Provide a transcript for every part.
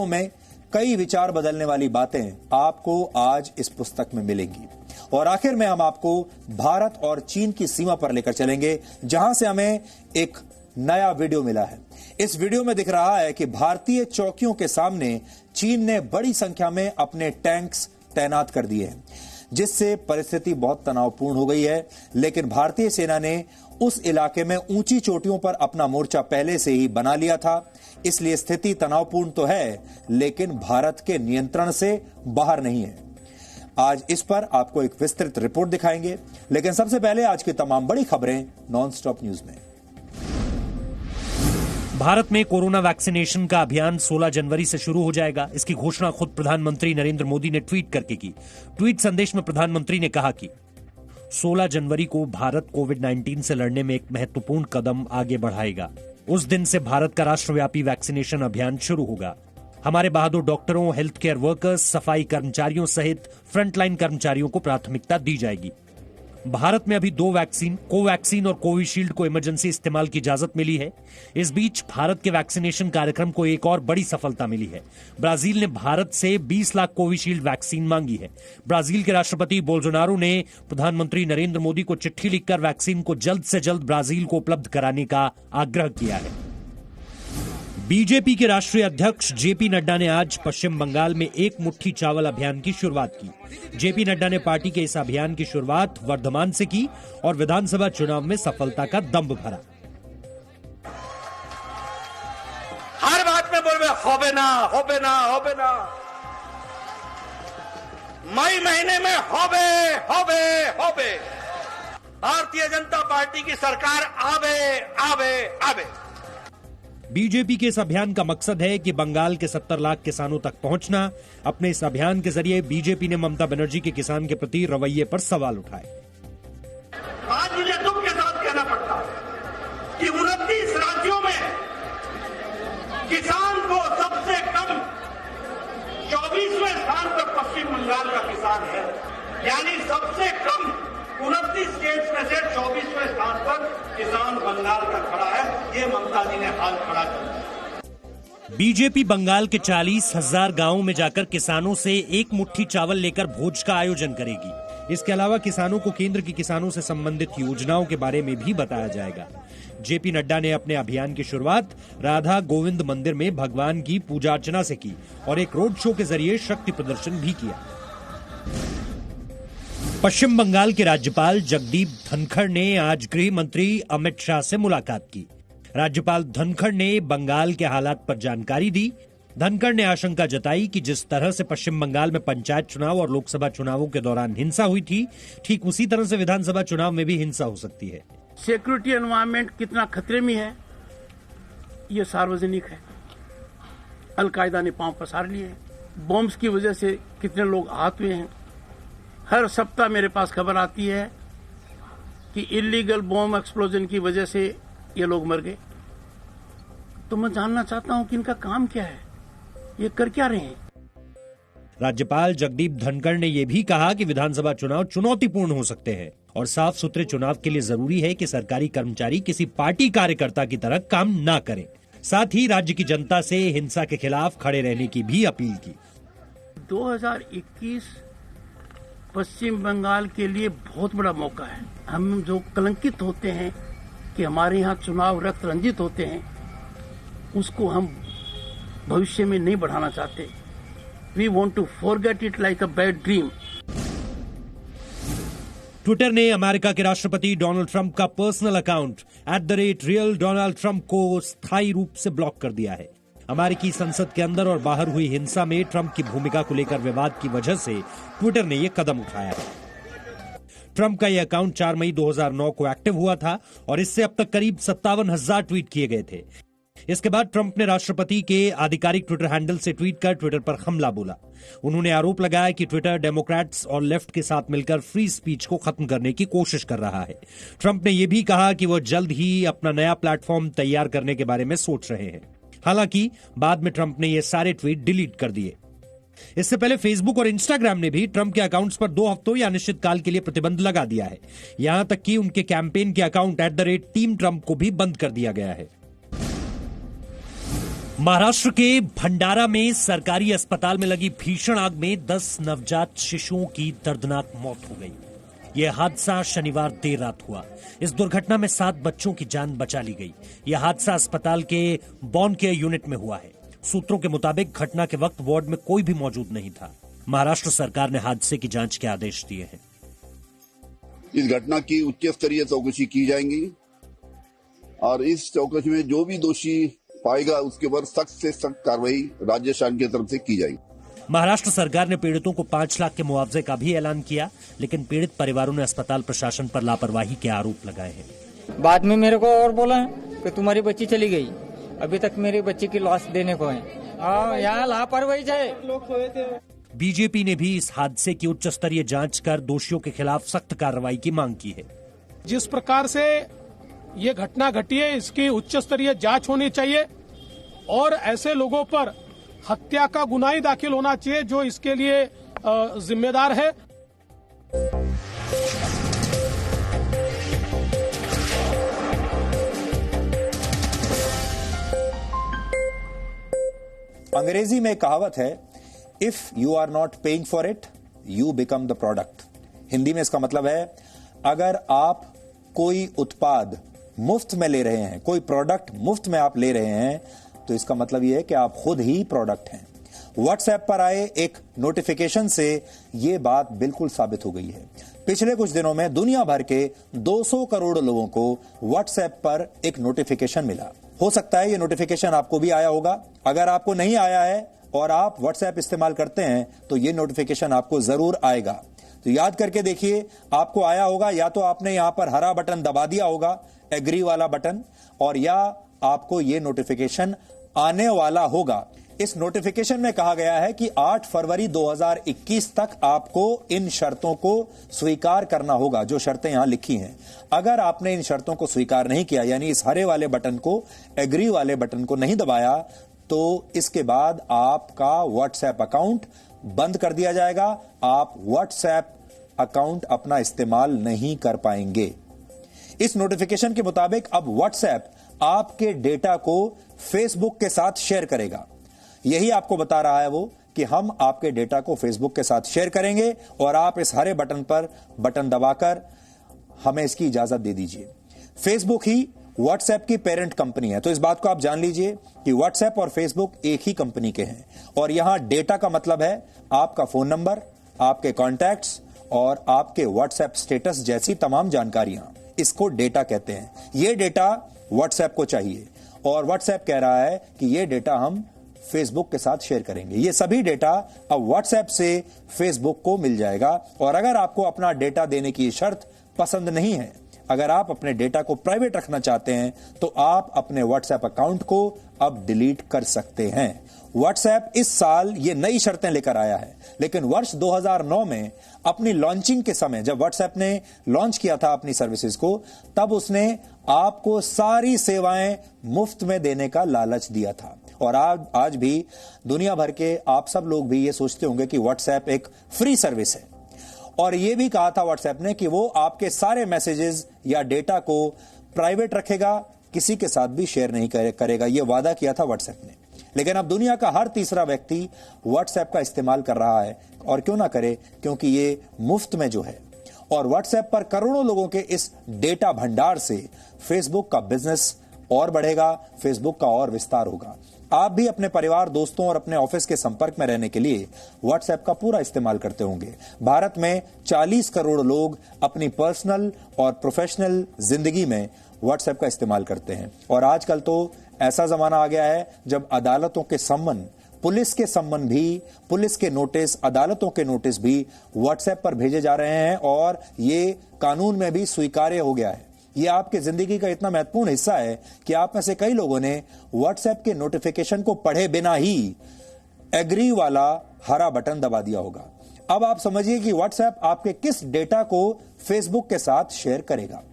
में कई विचार बदलने वाली बातें आपको आज इस पुस्तक में मिलेंगी। और आखिर में हम आपको भारत और चीन की सीमा पर लेकर चलेंगे, जहां से हमें एक नया वीडियो मिला है। इस वीडियो में दिख रहा है कि भारतीय चौकियों के सामने चीन ने बड़ी संख्या में अपने टैंक्स तैनात कर दिए हैं, जिससे परिस्थिति बहुत तनावपूर्ण हो गई है। लेकिन भारतीय सेना ने उस इलाके में ऊंची चोटियों पर अपना मोर्चा पहले से ही बना लिया था, इसलिए स्थिति तनावपूर्ण तो है, लेकिन भारत के नियंत्रण से बाहर नहीं है। आज इस पर आपको एक विस्तृत रिपोर्ट दिखाएंगे, लेकिन सबसे पहले आज की तमाम बड़ी खबरें नॉनस्टॉप न्यूज में। भारत में कोरोना वैक्सीनेशन का अभियान 16 जनवरी से शुरू हो जाएगा। इसकी घोषणा खुद प्रधानमंत्री नरेंद्र मोदी ने ट्वीट करके की। ट्वीट संदेश में प्रधानमंत्री ने कहा कि 16 जनवरी को भारत कोविड-19 से लड़ने में एक महत्वपूर्ण कदम आगे बढ़ाएगा। उस दिन से भारत का राष्ट्रव्यापी वैक्सीनेशन अभियान शुरू होगा। हमारे बहादुर डॉक्टरों, हेल्थ केयर वर्कर्स, सफाई कर्मचारियों सहित फ्रंटलाइन कर्मचारियों को प्राथमिकता दी जाएगी। भारत में अभी 2 वैक्सीन, कोवैक्सीन और कोविशील्ड को इमरजेंसी इस्तेमाल की इजाजत मिली है। इस बीच भारत के वैक्सीनेशन कार्यक्रम को एक और बड़ी सफलता मिली है। ब्राजील ने भारत से 20 लाख कोविशील्ड वैक्सीन मांगी है। ब्राजील के राष्ट्रपति बोल्सोनारो ने प्रधानमंत्री नरेंद्र मोदी को चिट्ठी लिखकर वैक्सीन को जल्द से जल्द ब्राजील को उपलब्ध कराने का आग्रह किया है। बीजेपी के राष्ट्रीय अध्यक्ष जेपी नड्डा ने आज पश्चिम बंगाल में एक मुट्ठी चावल अभियान की शुरुआत की। जेपी नड्डा ने पार्टी के इस अभियान की शुरुआत वर्धमान से की और विधानसभा चुनाव में सफलता का दंभ भरा। हर बात में बोल रहे होबे ना, होबे ना, होबे ना। मई महीने में होबे, होबे, होबे। भारतीय जनता पार्टी की सरकार आवे, आवे, आवे। बीजेपी के इस अभियान का मकसद है कि बंगाल के 70 लाख किसानों तक पहुंचना। अपने इस अभियान के जरिए बीजेपी ने ममता बनर्जी के किसान के प्रति रवैये पर सवाल उठाए। आज मुझे दुख के साथ कहना पड़ता है कि 29 राज्यों में किसान को सबसे कम 24वें स्थान पर पश्चिम बंगाल का किसान है। यानी सबसे कम 29 स्टेट्स में से 24वें स्थान पर किसान बंगाल का खड़ा है। ये ममता जी ने हाल खड़ा कर दिया। बीजेपी बंगाल के 40,000 गांवों में जाकर किसानों से एक मुट्ठी चावल लेकर भोज का आयोजन करेगी। इसके अलावा किसानों को केंद्र की किसानों से संबंधित योजनाओं के बारे में भी बताया जाएगा। जेपी नड्डा ने अपने अभियान की शुरुआत राधा गोविंद मंदिर में भगवान की पूजा अर्चना से की और एक रोड शो के जरिए शक्ति प्रदर्शन भी किया। पश्चिम बंगाल के राज्यपाल जगदीप धनखड़ ने आज गृह मंत्री अमित शाह से मुलाकात की। राज्यपाल धनखड़ ने बंगाल के हालात पर जानकारी दी। धनखड़ ने आशंका जताई कि जिस तरह से पश्चिम बंगाल में पंचायत चुनाव और लोकसभा चुनावों के दौरान हिंसा हुई थी, ठीक उसी तरह से विधानसभा चुनाव में भी हिंसा हो सकती है। सिक्योरिटी एनवायरमेंट कितना खतरे में है, ये सार्वजनिक है। अलकायदा ने पांव पसार लिए। बॉम्ब्स की वजह से कितने लोग आहत हुए हैं। हर सप्ताह मेरे पास खबर आती है कि इलीगल बॉम्ब एक्सप्लोजन की वजह से ये लोग मर गए। तो मैं जानना चाहता हूं कि इनका काम क्या है, ये कर क्या रहे हैं। राज्यपाल जगदीप धनखड़ ने यह भी कहा कि विधानसभा चुनाव चुनौतीपूर्ण हो सकते हैं और साफ सुथरे चुनाव के लिए जरूरी है कि सरकारी कर्मचारी किसी पार्टी कार्यकर्ता की तरह काम ना करें। साथ ही राज्य की जनता से हिंसा के खिलाफ खड़े रहने की भी अपील की। 2021 पश्चिम बंगाल के लिए बहुत बड़ा मौका है। हम जो कलंकित होते हैं कि हमारे यहाँ चुनाव रक्त रंजित होते हैं, उसको हम भविष्य में नहीं बढ़ाना चाहते। We want to forget it like a bad dream. Twitter ने अमेरिका के राष्ट्रपति डोनाल्ड ट्रंप का personal account @real Donald Trump को स्थायी रूप से ब्लॉक कर दिया है। अमेरिकी संसद के अंदर और बाहर हुई हिंसा में ट्रंप की भूमिका को लेकर विवाद की वजह से ट्विटर ने यह कदम उठाया है। ट्रंप का यह अकाउंट 4 मई 2009 को एक्टिव हुआ था और इससे अब तक करीब 57,000 ट्वीट किए गए थे। इसके बाद ट्रंप ने राष्ट्रपति के आधिकारिक ट्विटर हैंडल से ट्वीट कर ट्विटर पर हमला बोला। उन्होंने आरोप लगाया कि ट्विटर डेमोक्रेट्स और लेफ्ट के साथ मिलकर फ्री स्पीच को खत्म करने की कोशिश कर रहा है। ट्रंप ने यह भी कहा कि वह जल्द ही अपना नया प्लेटफॉर्म तैयार करने के बारे में सोच रहे हैं। हालांकि बाद में ट्रंप ने ये सारे ट्वीट डिलीट कर दिए। इससे पहले फेसबुक और इंस्टाग्राम ने भी ट्रंप के अकाउंट्स पर 2 हफ्तों या निश्चित काल के लिए प्रतिबंध लगा दिया है। यहां तक कि उनके कैंपेन के अकाउंट @टीम ट्रंप को भी बंद कर दिया गया है। महाराष्ट्र के भंडारा में सरकारी अस्पताल में लगी भीषण आग में 10 नवजात शिशुओं की दर्दनाक मौत हो गई। यह हादसा शनिवार देर रात हुआ। इस दुर्घटना में 7 बच्चों की जान बचा ली गई। यह हादसा अस्पताल के बॉर्न केयर यूनिट में हुआ है। सूत्रों के मुताबिक घटना के वक्त वार्ड में कोई भी मौजूद नहीं था। महाराष्ट्र सरकार ने हादसे की जांच के आदेश दिए हैं। इस घटना की उच्च स्तरीय चौकसी की जाएगी और इस चौकसी में जो भी दोषी पाएगा उसके ऊपर सख्त से सख्त कार्रवाई राज्य शासन की तरफ से की जाएगी। महाराष्ट्र सरकार ने पीड़ितों को 5 लाख के मुआवजे का भी ऐलान किया, लेकिन पीड़ित परिवारों ने अस्पताल प्रशासन पर लापरवाही के आरोप लगाए हैं। बाद में मेरे को और बोला कि तुम्हारी बच्ची चली गई, अभी तक मेरी बच्ची की लॉस देने को है। यहाँ लापरवाही है। बीजेपी ने भी इस हादसे की उच्च स्तरीय जांच कर दोषियों के खिलाफ सख्त कार्रवाई की मांग की है। जिस प्रकार से ये घटना घटी है, इसकी उच्च स्तरीय जांच होनी चाहिए और ऐसे लोगों पर हत्या का गुनाह ही दाखिल होना चाहिए जो इसके लिए जिम्मेदार है। अंग्रेजी में कहावत है, if you are not paying for it you become the product. Hindi में इसका मतलब है, अगर आप कोई उत्पाद मुफ्त में ले रहे हैं, कोई प्रोडक्ट मुफ्त में आप ले रहे हैं, तो इसका मतलब यह है कि आप खुद ही प्रोडक्ट हैं। व्हाट्सएप पर आए एक नोटिफिकेशन से यह बात बिल्कुल साबित हो गई है। पिछले कुछ दिनों में दुनिया भर के 200 करोड़ लोगों को व्हाट्सएप पर एक नोटिफिकेशन मिला। हो सकता है यह नोटिफिकेशन आपको भी आया होगा। अगर आपको नहीं आया है और आप व्हाट्सएप इस्तेमाल करते हैं तो यह नोटिफिकेशन आपको जरूर आएगा। तो याद करके देखिए, आपको आया होगा, या तो आपने यहां पर हरा बटन दबा दिया होगा, एग्री वाला बटन, और या आपको यह नोटिफिकेशन आने वाला होगा। इस नोटिफिकेशन में कहा गया है कि 8 फरवरी 2021 तक आपको इन शर्तों को स्वीकार करना होगा, जो शर्तें यहां लिखी हैं। अगर आपने इन शर्तों को स्वीकार नहीं किया, यानी इस हरे वाले बटन को, एग्री वाले बटन को नहीं दबाया, तो इसके बाद आपका व्हाट्सएप अकाउंट बंद कर दिया जाएगा। आप व्हाट्सएप अकाउंट अपना इस्तेमाल नहीं कर पाएंगे। इस नोटिफिकेशन के मुताबिक अब व्हाट्सएप आपके डेटा को फेसबुक के साथ शेयर करेगा। यही आपको बता रहा है वो कि हम आपके डेटा को फेसबुक के साथ शेयर करेंगे और आप इस हरे बटन पर बटन दबाकर हमें इसकी इजाजत दे दीजिए। फेसबुक ही व्हाट्सएप की पेरेंट कंपनी है, तो इस बात को आप जान लीजिए कि व्हाट्सएप और फेसबुक एक ही कंपनी के हैं। और यहां डेटा का मतलब है आपका फोन नंबर, आपके कॉन्टैक्ट्स और आपके व्हाट्सएप स्टेटस जैसी तमाम जानकारियां, इसको डेटा कहते हैं। यह डेटा व्हाट्सएप को चाहिए और व्हाट्सएप कह रहा है कि यह डेटा हम फेसबुक के साथ शेयर करेंगे। यह सभी डेटा अब व्हाट्सएप से फेसबुक को मिल जाएगा। और अगर आपको अपना डेटा देने की शर्त पसंद नहीं है, अगर आप अपने डेटा को प्राइवेट रखना चाहते हैं, तो आप अपने व्हाट्सएप अकाउंट को अब डिलीट कर सकते हैं। व्हाट्सएप इस साल ये नई शर्तें लेकर आया है, लेकिन वर्ष 2009 में अपनी लॉन्चिंग के समय, जब व्हाट्सएप ने लॉन्च किया था अपनी सर्विसेज को, तब उसने आपको सारी सेवाएं मुफ्त में देने का लालच दिया था। और आज भी दुनिया भर के आप सब लोग भी ये सोचते होंगे कि व्हाट्सएप एक फ्री सर्विस है। और यह भी कहा था व्हाट्सएप ने कि वो आपके सारे मैसेजेस या डेटा को प्राइवेट रखेगा, किसी के साथ भी शेयर नहीं करेगा। यह वादा किया था व्हाट्सएप ने। लेकिन अब दुनिया का हर तीसरा व्यक्ति व्हाट्सएप का इस्तेमाल कर रहा है, और क्यों ना करे, क्योंकि ये मुफ्त में जो है। और व्हाट्सएप पर करोड़ों लोगों के इस डेटा भंडार से फेसबुक का बिजनेस और बढ़ेगा, फेसबुक का और विस्तार होगा। आप भी अपने परिवार, दोस्तों और अपने ऑफिस के संपर्क में रहने के लिए व्हाट्सएप का पूरा इस्तेमाल करते होंगे। भारत में 40 करोड़ लोग अपनी पर्सनल और प्रोफेशनल जिंदगी में व्हाट्सएप का इस्तेमाल करते हैं। और आजकल तो ऐसा जमाना आ गया है जब अदालतों के सम्मन, पुलिस के सम्मन भी, पुलिस के नोटिस, अदालतों के नोटिस भी व्हाट्सएप पर भेजे जा रहे हैं और ये कानून में भी स्वीकार्य हो गया है। ये आपके जिंदगी का इतना महत्वपूर्ण हिस्सा है कि आप में से कई लोगों ने व्हाट्सएप के नोटिफिकेशन को पढ़े बिना ही एग्री वाला हरा बटन दबा दिया होगा। अब आप समझिए कि व्हाट्सएप आपके किस डेटा को फेसबुक के साथ शेयर करेगा।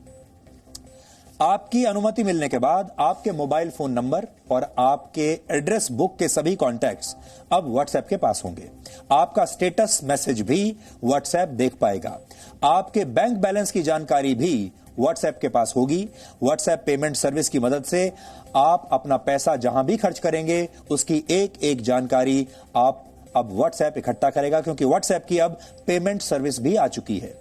आपकी अनुमति मिलने के बाद आपके मोबाइल फोन नंबर और आपके एड्रेस बुक के सभी कॉन्टैक्ट्स अब व्हाट्सएप के पास होंगे। आपका स्टेटस मैसेज भी व्हाट्सएप देख पाएगा। आपके बैंक बैलेंस की जानकारी भी व्हाट्सएप के पास होगी। व्हाट्सएप पेमेंट सर्विस की मदद से आप अपना पैसा जहां भी खर्च करेंगे उसकी एक एक जानकारी आप अब व्हाट्सएप इकट्ठा करेगा, क्योंकि व्हाट्सएप की अब पेमेंट सर्विस भी आ चुकी है।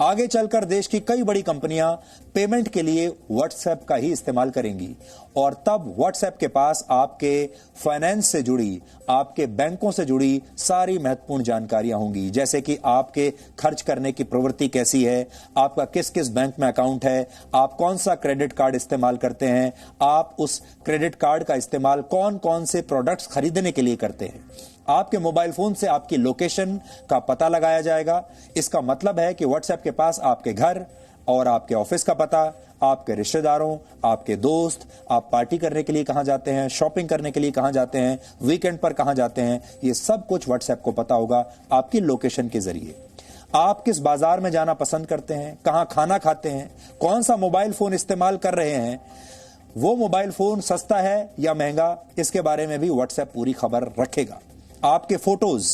आगे चलकर देश की कई बड़ी कंपनियां पेमेंट के लिए व्हाट्सएप का ही इस्तेमाल करेंगी और तब व्हाट्सएप के पास आपके फाइनेंस से जुड़ी, आपके बैंकों से जुड़ी सारी महत्वपूर्ण जानकारियां होंगी, जैसे कि आपके खर्च करने की प्रवृत्ति कैसी है, आपका किस किस बैंक में अकाउंट है, आप कौन सा क्रेडिट कार्ड इस्तेमाल करते हैं, आप उस क्रेडिट कार्ड का इस्तेमाल कौन कौन से प्रोडक्ट्स खरीदने के लिए करते हैं। आपके मोबाइल फोन से आपकी लोकेशन का पता लगाया जाएगा। इसका मतलब है कि व्हाट्सएप के पास आपके घर और आपके ऑफिस का पता, आपके रिश्तेदारों, आपके दोस्त, आप पार्टी करने के लिए कहां जाते हैं, शॉपिंग करने के लिए कहां जाते हैं, वीकेंड पर कहां जाते हैं, ये सब कुछ व्हाट्सएप को पता होगा आपकी लोकेशन के जरिए। आप किस बाजार में जाना पसंद करते हैं, कहां खाना खाते हैं, कौन सा मोबाइल फोन इस्तेमाल कर रहे हैं, वो मोबाइल फोन सस्ता है या महंगा, इसके बारे में भी व्हाट्सएप पूरी खबर रखेगा। आपके फोटोज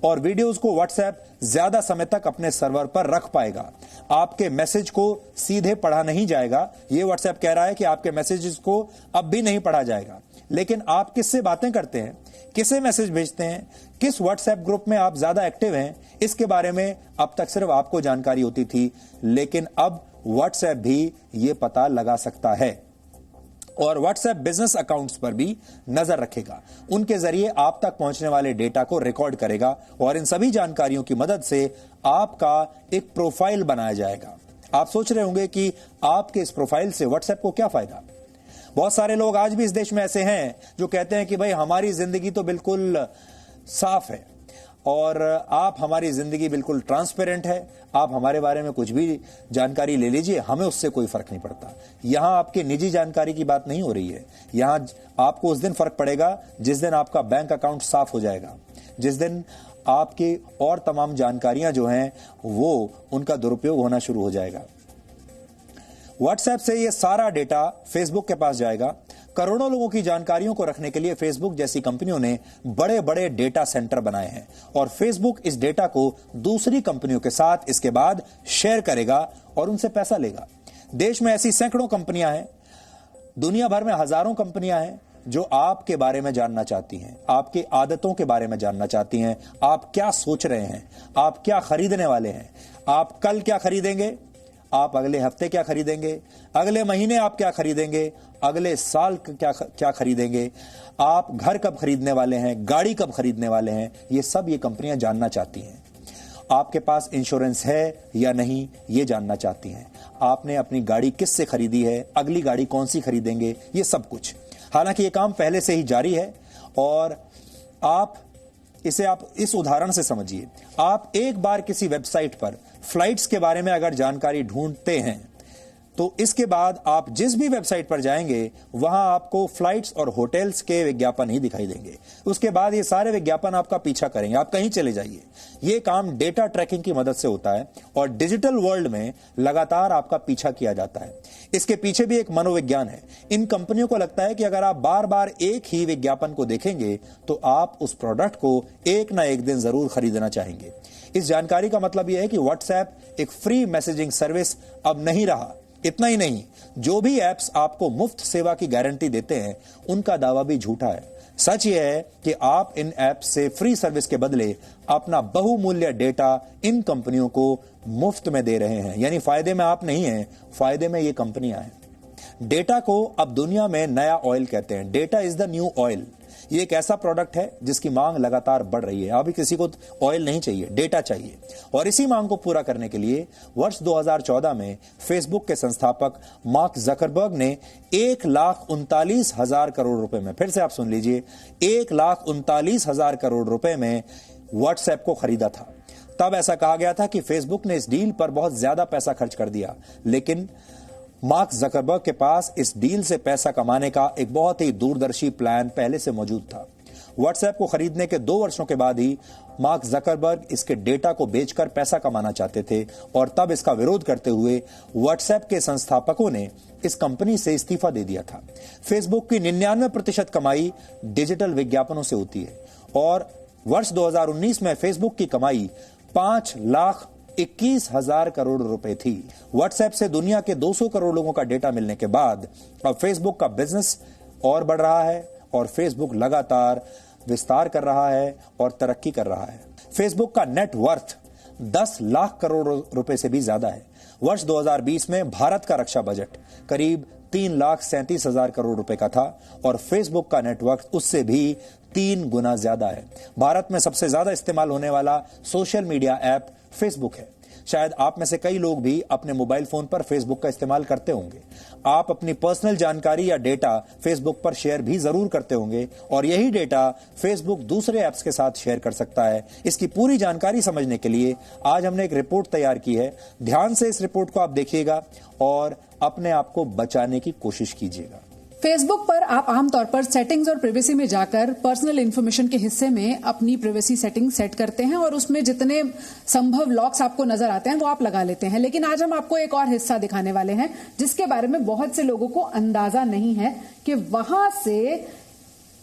और वीडियोस को व्हाट्सएप ज्यादा समय तक अपने सर्वर पर रख पाएगा। आपके मैसेज को सीधे पढ़ा नहीं जाएगा। यह व्हाट्सएप कह रहा है कि आपके मैसेजेस को अब भी नहीं पढ़ा जाएगा, लेकिन आप किससे बातें करते हैं, किसे मैसेज भेजते हैं, किस व्हाट्सएप ग्रुप में आप ज्यादा एक्टिव हैं, इसके बारे में अब तक सिर्फ आपको जानकारी होती थी, लेकिन अब व्हाट्सएप भी यह पता लगा सकता है और व्हाट्सएप बिजनेस अकाउंट्स पर भी नजर रखेगा। उनके जरिए आप तक पहुंचने वाले डेटा को रिकॉर्ड करेगा और इन सभी जानकारियों की मदद से आपका एक प्रोफाइल बनाया जाएगा। आप सोच रहे होंगे कि आपके इस प्रोफाइल से व्हाट्सएप को क्या फायदा। बहुत सारे लोग आज भी इस देश में ऐसे हैं जो कहते हैं कि भाई हमारी जिंदगी तो बिल्कुल साफ है और आप हमारी जिंदगी बिल्कुल ट्रांसपेरेंट है, आप हमारे बारे में कुछ भी जानकारी ले लीजिए, हमें उससे कोई फर्क नहीं पड़ता। यहां आपके निजी जानकारी की बात नहीं हो रही है। यहां आपको उस दिन फर्क पड़ेगा जिस दिन आपका बैंक अकाउंट साफ हो जाएगा, जिस दिन आपकी और तमाम जानकारियां जो हैं वो उनका दुरुपयोग होना शुरू हो जाएगा। व्हाट्सएप से ये सारा डेटा फेसबुक के पास जाएगा। करोड़ों लोगों की जानकारियों को रखने के लिए फेसबुक जैसी कंपनियों ने बड़े बड़े डेटा सेंटर बनाए हैं और फेसबुक इस डेटा को दूसरी कंपनियों के साथ इसके बाद शेयर करेगा और उनसे पैसा लेगा। देश में ऐसी सैकड़ों कंपनियां हैं, दुनिया भर में हजारों कंपनियां हैं जो आपके बारे में जानना चाहती हैं, आपकी आदतों के बारे में जानना चाहती हैं, आप क्या सोच रहे हैं, आप क्या खरीदने वाले हैं, आप कल क्या खरीदेंगे, आप अगले हफ्ते क्या खरीदेंगे, अगले महीने आप क्या खरीदेंगे, अगले साल क्या खरीदेंगे, आप घर कब खरीदने वाले हैं, गाड़ी कब खरीदने वाले हैं, ये सब ये कंपनियां जानना चाहती हैं। आपके पास इंश्योरेंस है या नहीं ये जानना चाहती हैं। आपने अपनी गाड़ी किससे खरीदी है, अगली गाड़ी कौन सी खरीदेंगे, ये सब कुछ। हालांकि ये काम पहले से ही जारी है और आप इस उदाहरण से समझिए। आप एक बार किसी वेबसाइट पर फ्लाइट्स के बारे में अगर जानकारी ढूंढते हैं तो इसके बाद आप जिस भी वेबसाइट पर जाएंगे वहां आपको फ्लाइट्स और होटल्स के विज्ञापन ही दिखाई देंगे। उसके बाद ये सारे विज्ञापन आपका पीछा करेंगे, आप कहीं चले जाइए। ये काम डेटा ट्रैकिंग की मदद से होता है और डिजिटल वर्ल्ड में लगातार आपका पीछा किया जाता है। इसके पीछे भी एक मनोविज्ञान है। इन कंपनियों को लगता है कि अगर आप बार बार एक ही विज्ञापन को देखेंगे तो आप उस प्रोडक्ट को एक ना एक दिन जरूर खरीदना चाहेंगे। इस जानकारी का मतलब यह है कि व्हाट्सएप एक फ्री मैसेजिंग सर्विस अब नहीं रहा। इतना ही नहीं, जो भी एप्स आपको मुफ्त सेवा की गारंटी देते हैं उनका दावा भी झूठा है। सच यह है कि आप इन एप्स से फ्री सर्विस के बदले अपना बहुमूल्य डेटा इन कंपनियों को मुफ्त में दे रहे हैं। यानी फायदे में आप नहीं हैं, फायदे में ये कंपनियां हैं। डेटा को अब दुनिया में नया ऑयल कहते हैं। Data is the new oil. ये एक ऐसा प्रोडक्ट है जिसकी मांग लगातार बढ़ रही है। अभी किसी को ऑयल नहीं चाहिए, डेटा चाहिए। और इसी मांग को पूरा करने के लिए वर्ष 2014 में फेसबुक के संस्थापक मार्क जकरबर्ग ने 1,39,000 करोड़ रुपए में, फिर से आप सुन लीजिए, 1,39,000 करोड़ रुपए में व्हाट्सएप को खरीदा था। तब ऐसा कहा गया था कि फेसबुक ने इस डील पर बहुत ज्यादा पैसा खर्च कर दिया, लेकिन मार्क जकरबर्ग के पास इस डील से पैसा कमाने का एक बहुत ही दूरदर्शी प्लान पहले से मौजूद था। व्हाट्सएप को खरीदने के 2 वर्षों के बाद ही मार्क जकरबर्ग इसके डेटा को बेचकर पैसा कमाना चाहते थे और तब इसका विरोध करते हुए व्हाट्सएप के संस्थापकों ने इस कंपनी से इस्तीफा दे दिया था। फेसबुक की 99% कमाई डिजिटल विज्ञापनों से होती है और वर्ष 2019 में फेसबुक की कमाई $5 लाख 21,000 करोड़ रुपए थी। व्हाट्सएप से दुनिया के 200 करोड़ लोगों का डेटा मिलने के बाद अब फेसबुक का बिजनेस और बढ़ रहा है और फेसबुक लगातार विस्तार कर रहा है और तरक्की कर रहा है। फेसबुक का नेट वर्थ 10 लाख करोड़ रुपए से भी ज्यादा है। वर्ष 2020 में भारत का रक्षा बजट करीब 3,37,000 करोड़ रुपए का था और फेसबुक का नेटवर्क उससे भी 3 गुना ज्यादा है। भारत में सबसे ज्यादा इस्तेमाल होने वाला सोशल मीडिया ऐप फेसबुक है। शायद आप में से कई लोग भी अपने मोबाइल फोन पर फेसबुक का इस्तेमाल करते होंगे। आप अपनी पर्सनल जानकारी या डेटा फेसबुक पर शेयर भी जरूर करते होंगे और यही डेटा फेसबुक दूसरे ऐप्स के साथ शेयर कर सकता है। इसकी पूरी जानकारी समझने के लिए आज हमने एक रिपोर्ट तैयार की है। ध्यान से इस रिपोर्ट को आप देखिएगा और अपने आप को बचाने की कोशिश कीजिएगा। फेसबुक पर आप आमतौर पर सेटिंग्स और प्राइवेसी में जाकर पर्सनल इन्फॉर्मेशन के हिस्से में अपनी प्राइवेसी सेटिंग सेट करते हैं और उसमें जितने संभव लॉक्स आपको नजर आते हैं वो आप लगा लेते हैं। लेकिन आज हम आपको एक और हिस्सा दिखाने वाले हैं जिसके बारे में बहुत से लोगों को अंदाजा नहीं है कि वहां से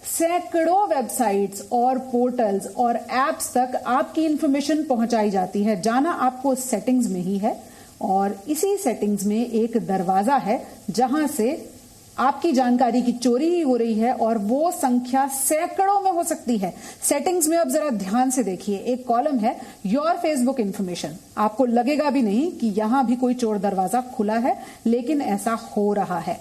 सैकड़ों वेबसाइट्स और पोर्टल्स और एप्स तक आपकी इंफॉर्मेशन पहुंचाई जाती है। जाना आपको सेटिंग्स में ही है और इसी सेटिंग्स में एक दरवाजा है जहां से आपकी जानकारी की चोरी हो रही है और वो संख्या सैकड़ों में हो सकती है। सेटिंग्स में अब जरा ध्यान से देखिए, एक कॉलम है योर फेसबुक इन्फॉर्मेशन। आपको लगेगा भी नहीं कि यहां भी कोई चोर दरवाजा खुला है, लेकिन ऐसा हो रहा है।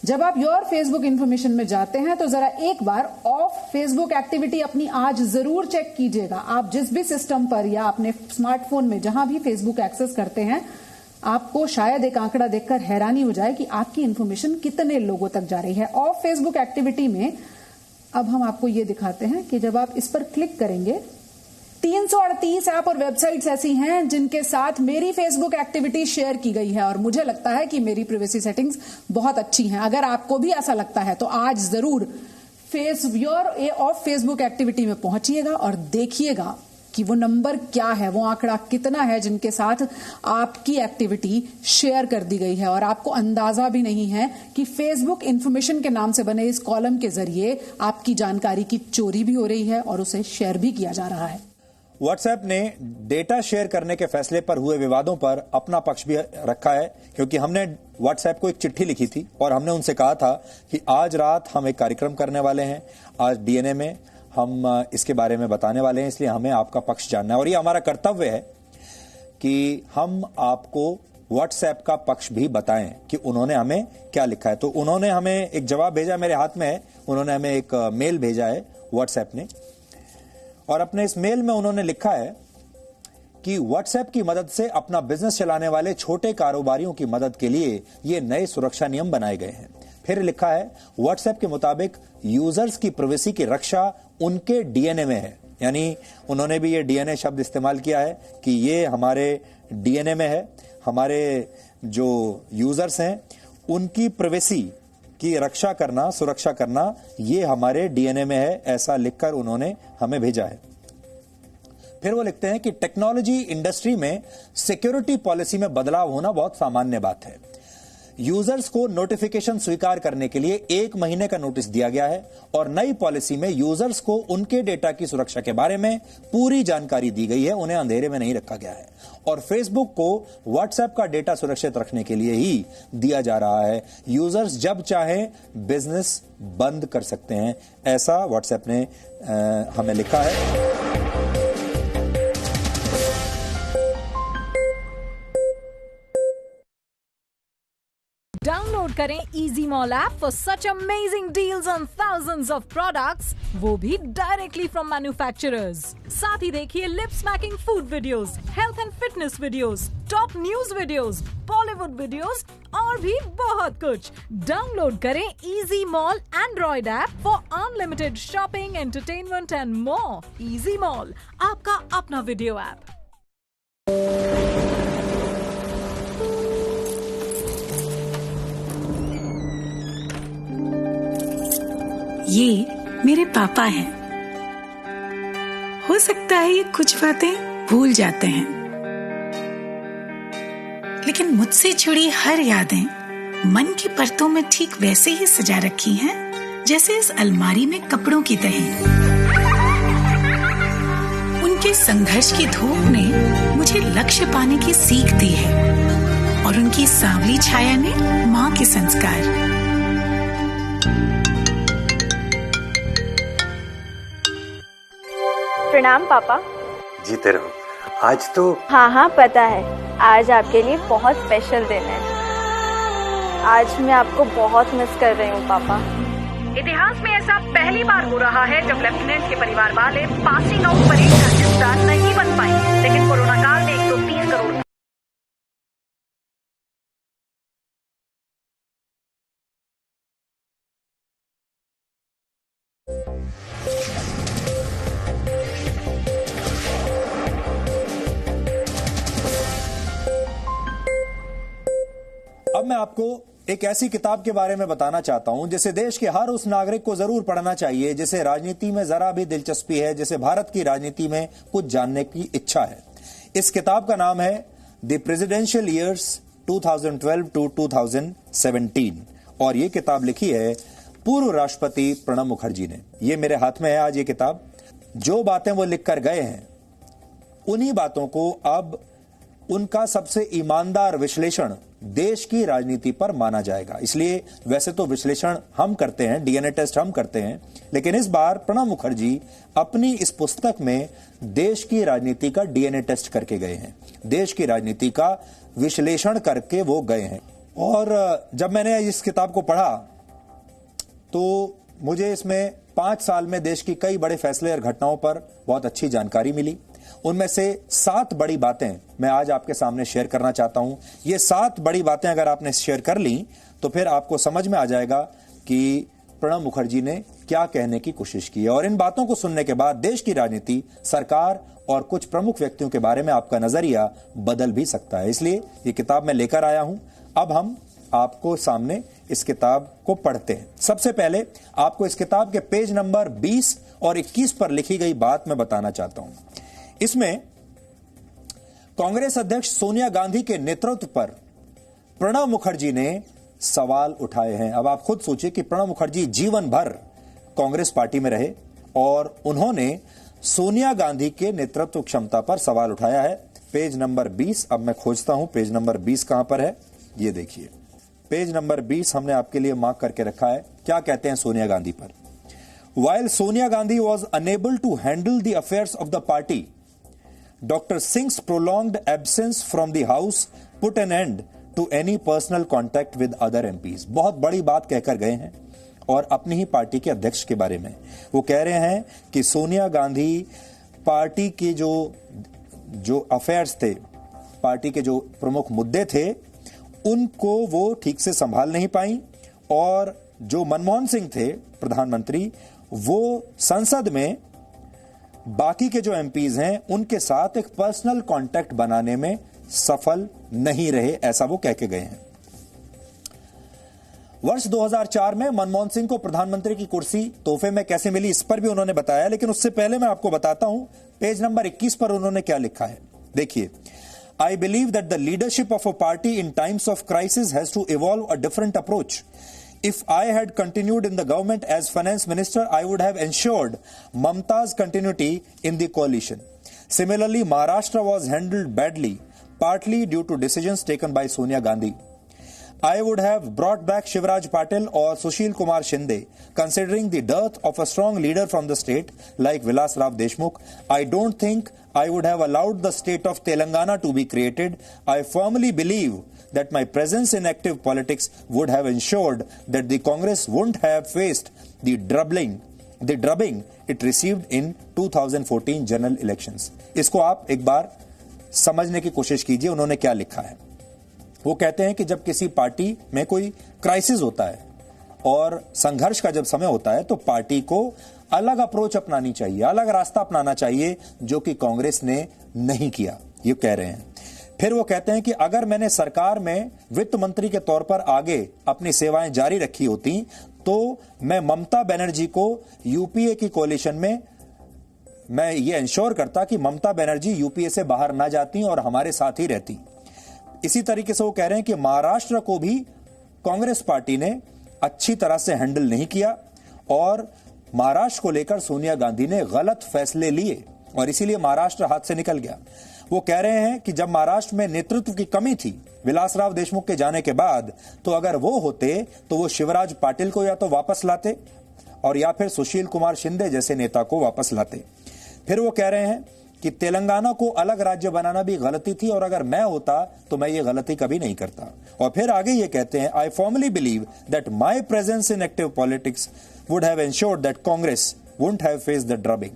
जब आप योर फेसबुक इन्फॉर्मेशन में जाते हैं तो जरा एक बार ऑफ फेसबुक एक्टिविटी अपनी आज जरूर चेक कीजिएगा। आप जिस भी सिस्टम पर या अपने स्मार्टफोन में जहां भी फेसबुक एक्सेस करते हैं, आपको शायद एक आंकड़ा देखकर हैरानी हो जाए कि आपकी इंफॉर्मेशन कितने लोगों तक जा रही है। ऑफ फेसबुक एक्टिविटी में अब हम आपको ये दिखाते हैं कि जब आप इस पर क्लिक करेंगे 338 ऐप और वेबसाइट्स ऐसी हैं जिनके साथ मेरी फेसबुक एक्टिविटी शेयर की गई है और मुझे लगता है कि मेरी प्राइवेसी सेटिंग्स बहुत अच्छी हैं। अगर आपको भी ऐसा लगता है तो आज जरूर योर ऑफ फेसबुक एक्टिविटी में पहुंचिएगा और देखिएगा कि वो नंबर क्या है, वो आंकड़ा कितना है जिनके साथ आपकी एक्टिविटी शेयर कर दी गई है। और आपको अंदाजा भी नहीं है कि फेसबुक इंफॉर्मेशन के नाम से बने इस कॉलम के जरिए आपकी जानकारी की चोरी भी हो रही है और उसे शेयर भी किया जा रहा है। व्हाट्सएप ने डेटा शेयर करने के फैसले पर हुए विवादों पर अपना पक्ष भी रखा है, क्योंकि हमने व्हाट्सएप को एक चिट्ठी लिखी थी और हमने उनसे कहा था कि आज रात हम एक कार्यक्रम करने वाले हैं, आज डीएनए में हम इसके बारे में बताने वाले हैं, इसलिए हमें आपका पक्ष जानना है और ये हमारा कर्तव्य है कि हम आपको व्हाट्सएप का पक्ष भी बताएं कि उन्होंने हमें क्या लिखा है। तो उन्होंने हमें एक जवाब भेजा, मेरे हाथ में है, उन्होंने हमें एक मेल भेजा है व्हाट्सएप ने और अपने इस मेल में उन्होंने लिखा है कि व्हाट्सएप की मदद से अपना बिजनेस चलाने वाले छोटे कारोबारियों की मदद के लिए ये नए सुरक्षा नियम बनाए गए हैं। फिर लिखा है व्हाट्सएप के मुताबिक यूजर्स की प्राइवेसी की रक्षा उनके डीएनए में है। यानी उन्होंने भी ये डीएनए शब्द इस्तेमाल किया है कि ये हमारे डीएनए में है, हमारे जो यूजर्स हैं उनकी प्राइवेसी की रक्षा करना, सुरक्षा करना, ये हमारे डीएनए में है, ऐसा लिखकर उन्होंने हमें भेजा है। फिर वो लिखते हैं कि टेक्नोलॉजी इंडस्ट्री में सिक्योरिटी पॉलिसी में बदलाव होना बहुत सामान्य बात है। यूजर्स को नोटिफिकेशन स्वीकार करने के लिए 1 महीने का नोटिस दिया गया है और नई पॉलिसी में यूजर्स को उनके डेटा की सुरक्षा के बारे में पूरी जानकारी दी गई है, उन्हें अंधेरे में नहीं रखा गया है और फेसबुक को व्हाट्सएप का डेटा सुरक्षित रखने के लिए ही दिया जा रहा है। यूजर्स जब चाहें बिजनेस बंद कर सकते हैं, ऐसा व्हाट्सएप ने हमें लिखा है। डाउनलोड करें easy mall app for such amazing deals on thousands of products, वो भी डायरेक्टली फ्रॉम मैन्युफैक्चरर्स। साथ ही देखिए lip smacking food videos, health and fitness videos, top news videos, Bollywood videos और भी बहुत कुछ। डाउनलोड करें easy mall Android app for unlimited shopping, entertainment and more. Easy mall, आपका अपना वीडियो ऐप। ये मेरे पापा हैं। हो सकता है ये कुछ बातें भूल जाते हैं, लेकिन मुझसे जुड़ी हर यादें मन की परतों में ठीक वैसे ही सजा रखी हैं जैसे इस अलमारी में कपड़ों की तह। उनके संघर्ष की धूप ने मुझे लक्ष्य पाने की सीख दी है और उनकी सांवली छाया ने माँ के संस्कार। प्रणाम पापा। जीते रहो। आज तो हाँ पता है, आज आपके लिए बहुत स्पेशल दिन है। आज मैं आपको बहुत मिस कर रही हूँ पापा। इतिहास में ऐसा पहली बार हो रहा है जब लेफ्टिनेंट के परिवार वाले पासिंग आउट परेड का हिस्सा नहीं बन पाए, लेकिन कोरोना काल में 130 करोड़ अब मैं आपको एक ऐसी किताब के बारे में बताना चाहता हूं जिसे देश के हर उस नागरिक को जरूर पढ़ना चाहिए जिसे राजनीति में जरा भी दिलचस्पी है, जिसे भारत की राजनीति में कुछ जानने की इच्छा है। इस किताब का नाम है द प्रेसिडेंशियल ईयर्स 2012 टू 2017 और ये किताब लिखी है पूर्व राष्ट्रपति प्रणब मुखर्जी ने। ये मेरे हाथ में है आज ये किताब। जो बातें वो लिखकर गए हैं उन्हीं बातों को अब उनका सबसे ईमानदार विश्लेषण देश की राजनीति पर माना जाएगा। इसलिए वैसे तो विश्लेषण हम करते हैं, डीएनए टेस्ट हम करते हैं, लेकिन इस बार प्रणब मुखर्जी अपनी इस पुस्तक में देश की राजनीति का डीएनए टेस्ट करके गए हैं, देश की राजनीति का विश्लेषण करके वो गए हैं। और जब मैंने इस किताब को पढ़ा तो मुझे इसमें 5 साल में देश की कई बड़े फैसले और घटनाओं पर बहुत अच्छी जानकारी मिली। उनमें से 7 बड़ी बातें मैं आज आपके सामने शेयर करना चाहता हूं। ये 7 बड़ी बातें अगर आपने शेयर कर ली तो फिर आपको समझ में आ जाएगा कि प्रणब मुखर्जी ने क्या कहने की कोशिश की है। और इन बातों को सुनने के बाद देश की राजनीति, सरकार और कुछ प्रमुख व्यक्तियों के बारे में आपका नजरिया बदल भी सकता है। इसलिए ये किताब मैं लेकर आया हूं। अब हम आपको सामने इस किताब को पढ़ते हैं। सबसे पहले आपको इस किताब के पेज नंबर 20 और 21 पर लिखी गई बात मैं बताना चाहता हूं। इसमें कांग्रेस अध्यक्ष सोनिया गांधी के नेतृत्व पर प्रणब मुखर्जी ने सवाल उठाए हैं। अब आप खुद सोचिए कि प्रणब मुखर्जी जीवन भर कांग्रेस पार्टी में रहे और उन्होंने सोनिया गांधी के नेतृत्व क्षमता पर सवाल उठाया है। पेज नंबर 20, अब मैं खोजता हूं पेज नंबर 20 कहां पर है। ये देखिए पेज नंबर 20 हमने आपके लिए मार्क करके रखा है। क्या कहते हैं सोनिया गांधी पर? While Sonia Gandhi was unable to handle the affairs of the party, Dr. Singh's prolonged absence from the House put an end to any personal contact with other MPs. बहुत बड़ी बात कहकर गए हैं और अपनी ही पार्टी के अध्यक्ष के बारे में वो कह रहे हैं कि सोनिया गांधी पार्टी के जो अफेयर्स थे, पार्टी के जो प्रमुख मुद्दे थे, उनको वो ठीक से संभाल नहीं पाई और जो मनमोहन सिंह थे प्रधानमंत्री, वो संसद में बाकी के जो एमपीज हैं उनके साथ एक पर्सनल कांटेक्ट बनाने में सफल नहीं रहे, ऐसा वो कह के गए हैं। वर्ष 2004 में मनमोहन सिंह को प्रधानमंत्री की कुर्सी तोहफे में कैसे मिली इस पर भी उन्होंने बताया, लेकिन उससे पहले मैं आपको बताता हूं पेज नंबर 21 पर उन्होंने क्या लिखा है। देखिए, I believe that the leadership of a party in times of crisis has to evolve a different approach. If I had continued in the government as finance minister, I would have ensured Mamta's continuity in the coalition. Similarly, Maharashtra was handled badly, partly due to decisions taken by Sonia Gandhi. I would have brought back Shivraj Patil or Sushil Kumar Shinde, considering the dearth of a strong leader from the state like Vilas Rao Deshmukh. I don't think I would have allowed the state of Telangana to be created. I firmly believe that my presence in active politics would have ensured that the Congress wouldn't have faced the drubbing it received in 2014 general elections. इसको आप एक बार समझने की कोशिश कीजिए उन्होंने क्या लिखा है। वो कहते हैं कि जब किसी पार्टी में कोई क्राइसिस होता है और संघर्ष का जब समय होता है तो पार्टी को अलग अप्रोच अपनानी चाहिए, अलग रास्ता अपनाना चाहिए, जो कि कांग्रेस ने नहीं किया, ये कह रहे हैं। फिर वो कहते हैं कि अगर मैंने सरकार में वित्त मंत्री के तौर पर आगे अपनी सेवाएं जारी रखी होती तो मैं ममता बनर्जी को यूपीए की कोalition में मैं ये इंश्योर करता कि ममता बनर्जी यूपीए से बाहर ना जाती और हमारे साथ ही रहती। इसी तरीके से वो कह रहे हैं कि महाराष्ट्र को भी कांग्रेस पार्टी ने अच्छी तरह से हैंडल नहीं किया और महाराष्ट्र को लेकर सोनिया गांधी ने गलत फैसले लिए और इसीलिए महाराष्ट्र हाथ से निकल गया। वो कह रहे हैं कि जब महाराष्ट्र में नेतृत्व की कमी थी विलासराव देशमुख के जाने के बाद, तो अगर वो होते तो वो शिवराज पाटिल को या तो वापस लाते और या फिर सुशील कुमार शिंदे जैसे नेता को वापस लाते। फिर वो कह रहे हैं कि तेलंगाना को अलग राज्य बनाना भी गलती थी और अगर मैं होता तो मैं ये गलती कभी नहीं करता। और फिर आगे ये कहते हैं, I formally believe that my presence in active politics would have ensured that Congress wouldn't have faced the drubbing.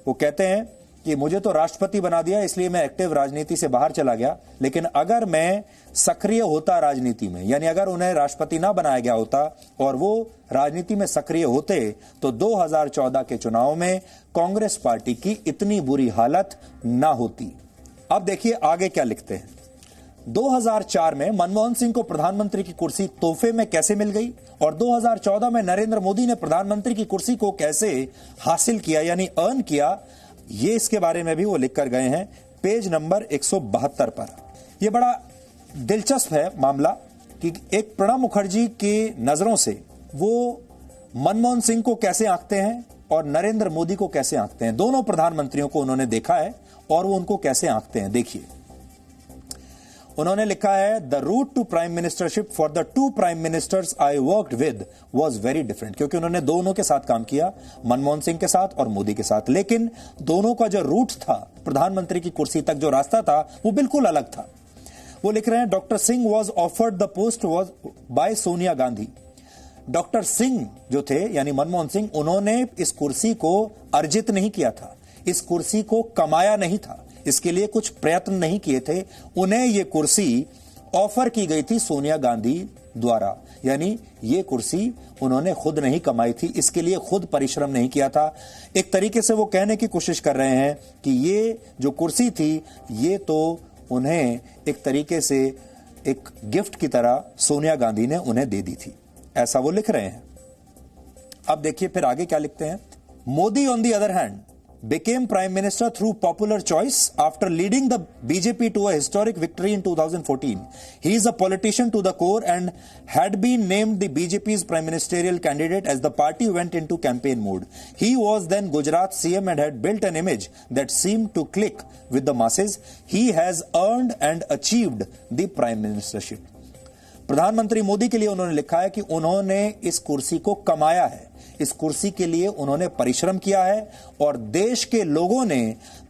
वो कहते हैं कि मुझे तो राष्ट्रपति बना दिया इसलिए मैं एक्टिव राजनीति से बाहर चला गया, लेकिन अगर मैं सक्रिय होता राजनीति में, यानी अगर उन्हें राष्ट्रपति ना बनाया गया होता और वो राजनीति में सक्रिय होते तो 2014 के चुनाव में कांग्रेस पार्टी की इतनी बुरी हालत ना होती। अब देखिए आगे क्या लिखते हैं। 2004 में मनमोहन सिंह को प्रधानमंत्री की कुर्सी तोहफे में कैसे मिल गई और 2014 में नरेंद्र मोदी ने प्रधानमंत्री की कुर्सी को कैसे हासिल किया यानी अर्न किया, ये इसके बारे में भी वो लिख कर गए हैं पेज नंबर 172 पर। यह बड़ा दिलचस्प है मामला कि एक प्रणब मुखर्जी के नजरों से वो मनमोहन सिंह को कैसे आंकते हैं और नरेंद्र मोदी को कैसे आंकते हैं। दोनों प्रधानमंत्रियों को उन्होंने देखा है और वो उनको कैसे आंकते हैं। देखिए उन्होंने लिखा है, the route to prime ministership for the two prime ministers I worked with was very different, क्योंकि उन्होंने दोनों के साथ काम किया, मनमोहन सिंह के साथ और मोदी के साथ, लेकिन दोनों का जो रूट था प्रधानमंत्री की कुर्सी तक जो रास्ता था वो बिल्कुल अलग था। वो लिख रहे हैं, doctor Singh was offered the post was by Sonia Gandhi. Doctor Singh जो थे यानी मनमोहन सिंह, उन्होंने इस कुर्सी को अर्जित नहीं किया था, इस कुर्सी को कमाया नहीं था, इसके लिए कुछ प्रयत्न नहीं किए थे। उन्हें यह कुर्सी ऑफर की गई थी सोनिया गांधी द्वारा, यानी ये कुर्सी उन्होंने खुद नहीं कमाई थी, इसके लिए खुद परिश्रम नहीं किया था। एक तरीके से वो कहने की कोशिश कर रहे हैं कि ये जो कुर्सी थी ये तो उन्हें एक तरीके से एक गिफ्ट की तरह सोनिया गांधी ने उन्हें दे दी थी, ऐसा वो लिख रहे हैं। अब देखिए फिर आगे क्या लिखते हैं। Modi on the other hand became prime minister through popular choice after leading the BJP to a historic victory in 2014. He is a politician to the core and had been named the BJP's prime ministerial candidate as the party went into campaign mode. He was then Gujarat CM and had built an image that seemed to click with the masses. He has earned and achieved the prime ministership. प्रधानमंत्री मोदी के लिए उन्होंने लिखा है कि उन्होंने इस कुर्सी को कमाया है, इस कुर्सी के लिए उन्होंने परिश्रम किया है और देश के लोगों ने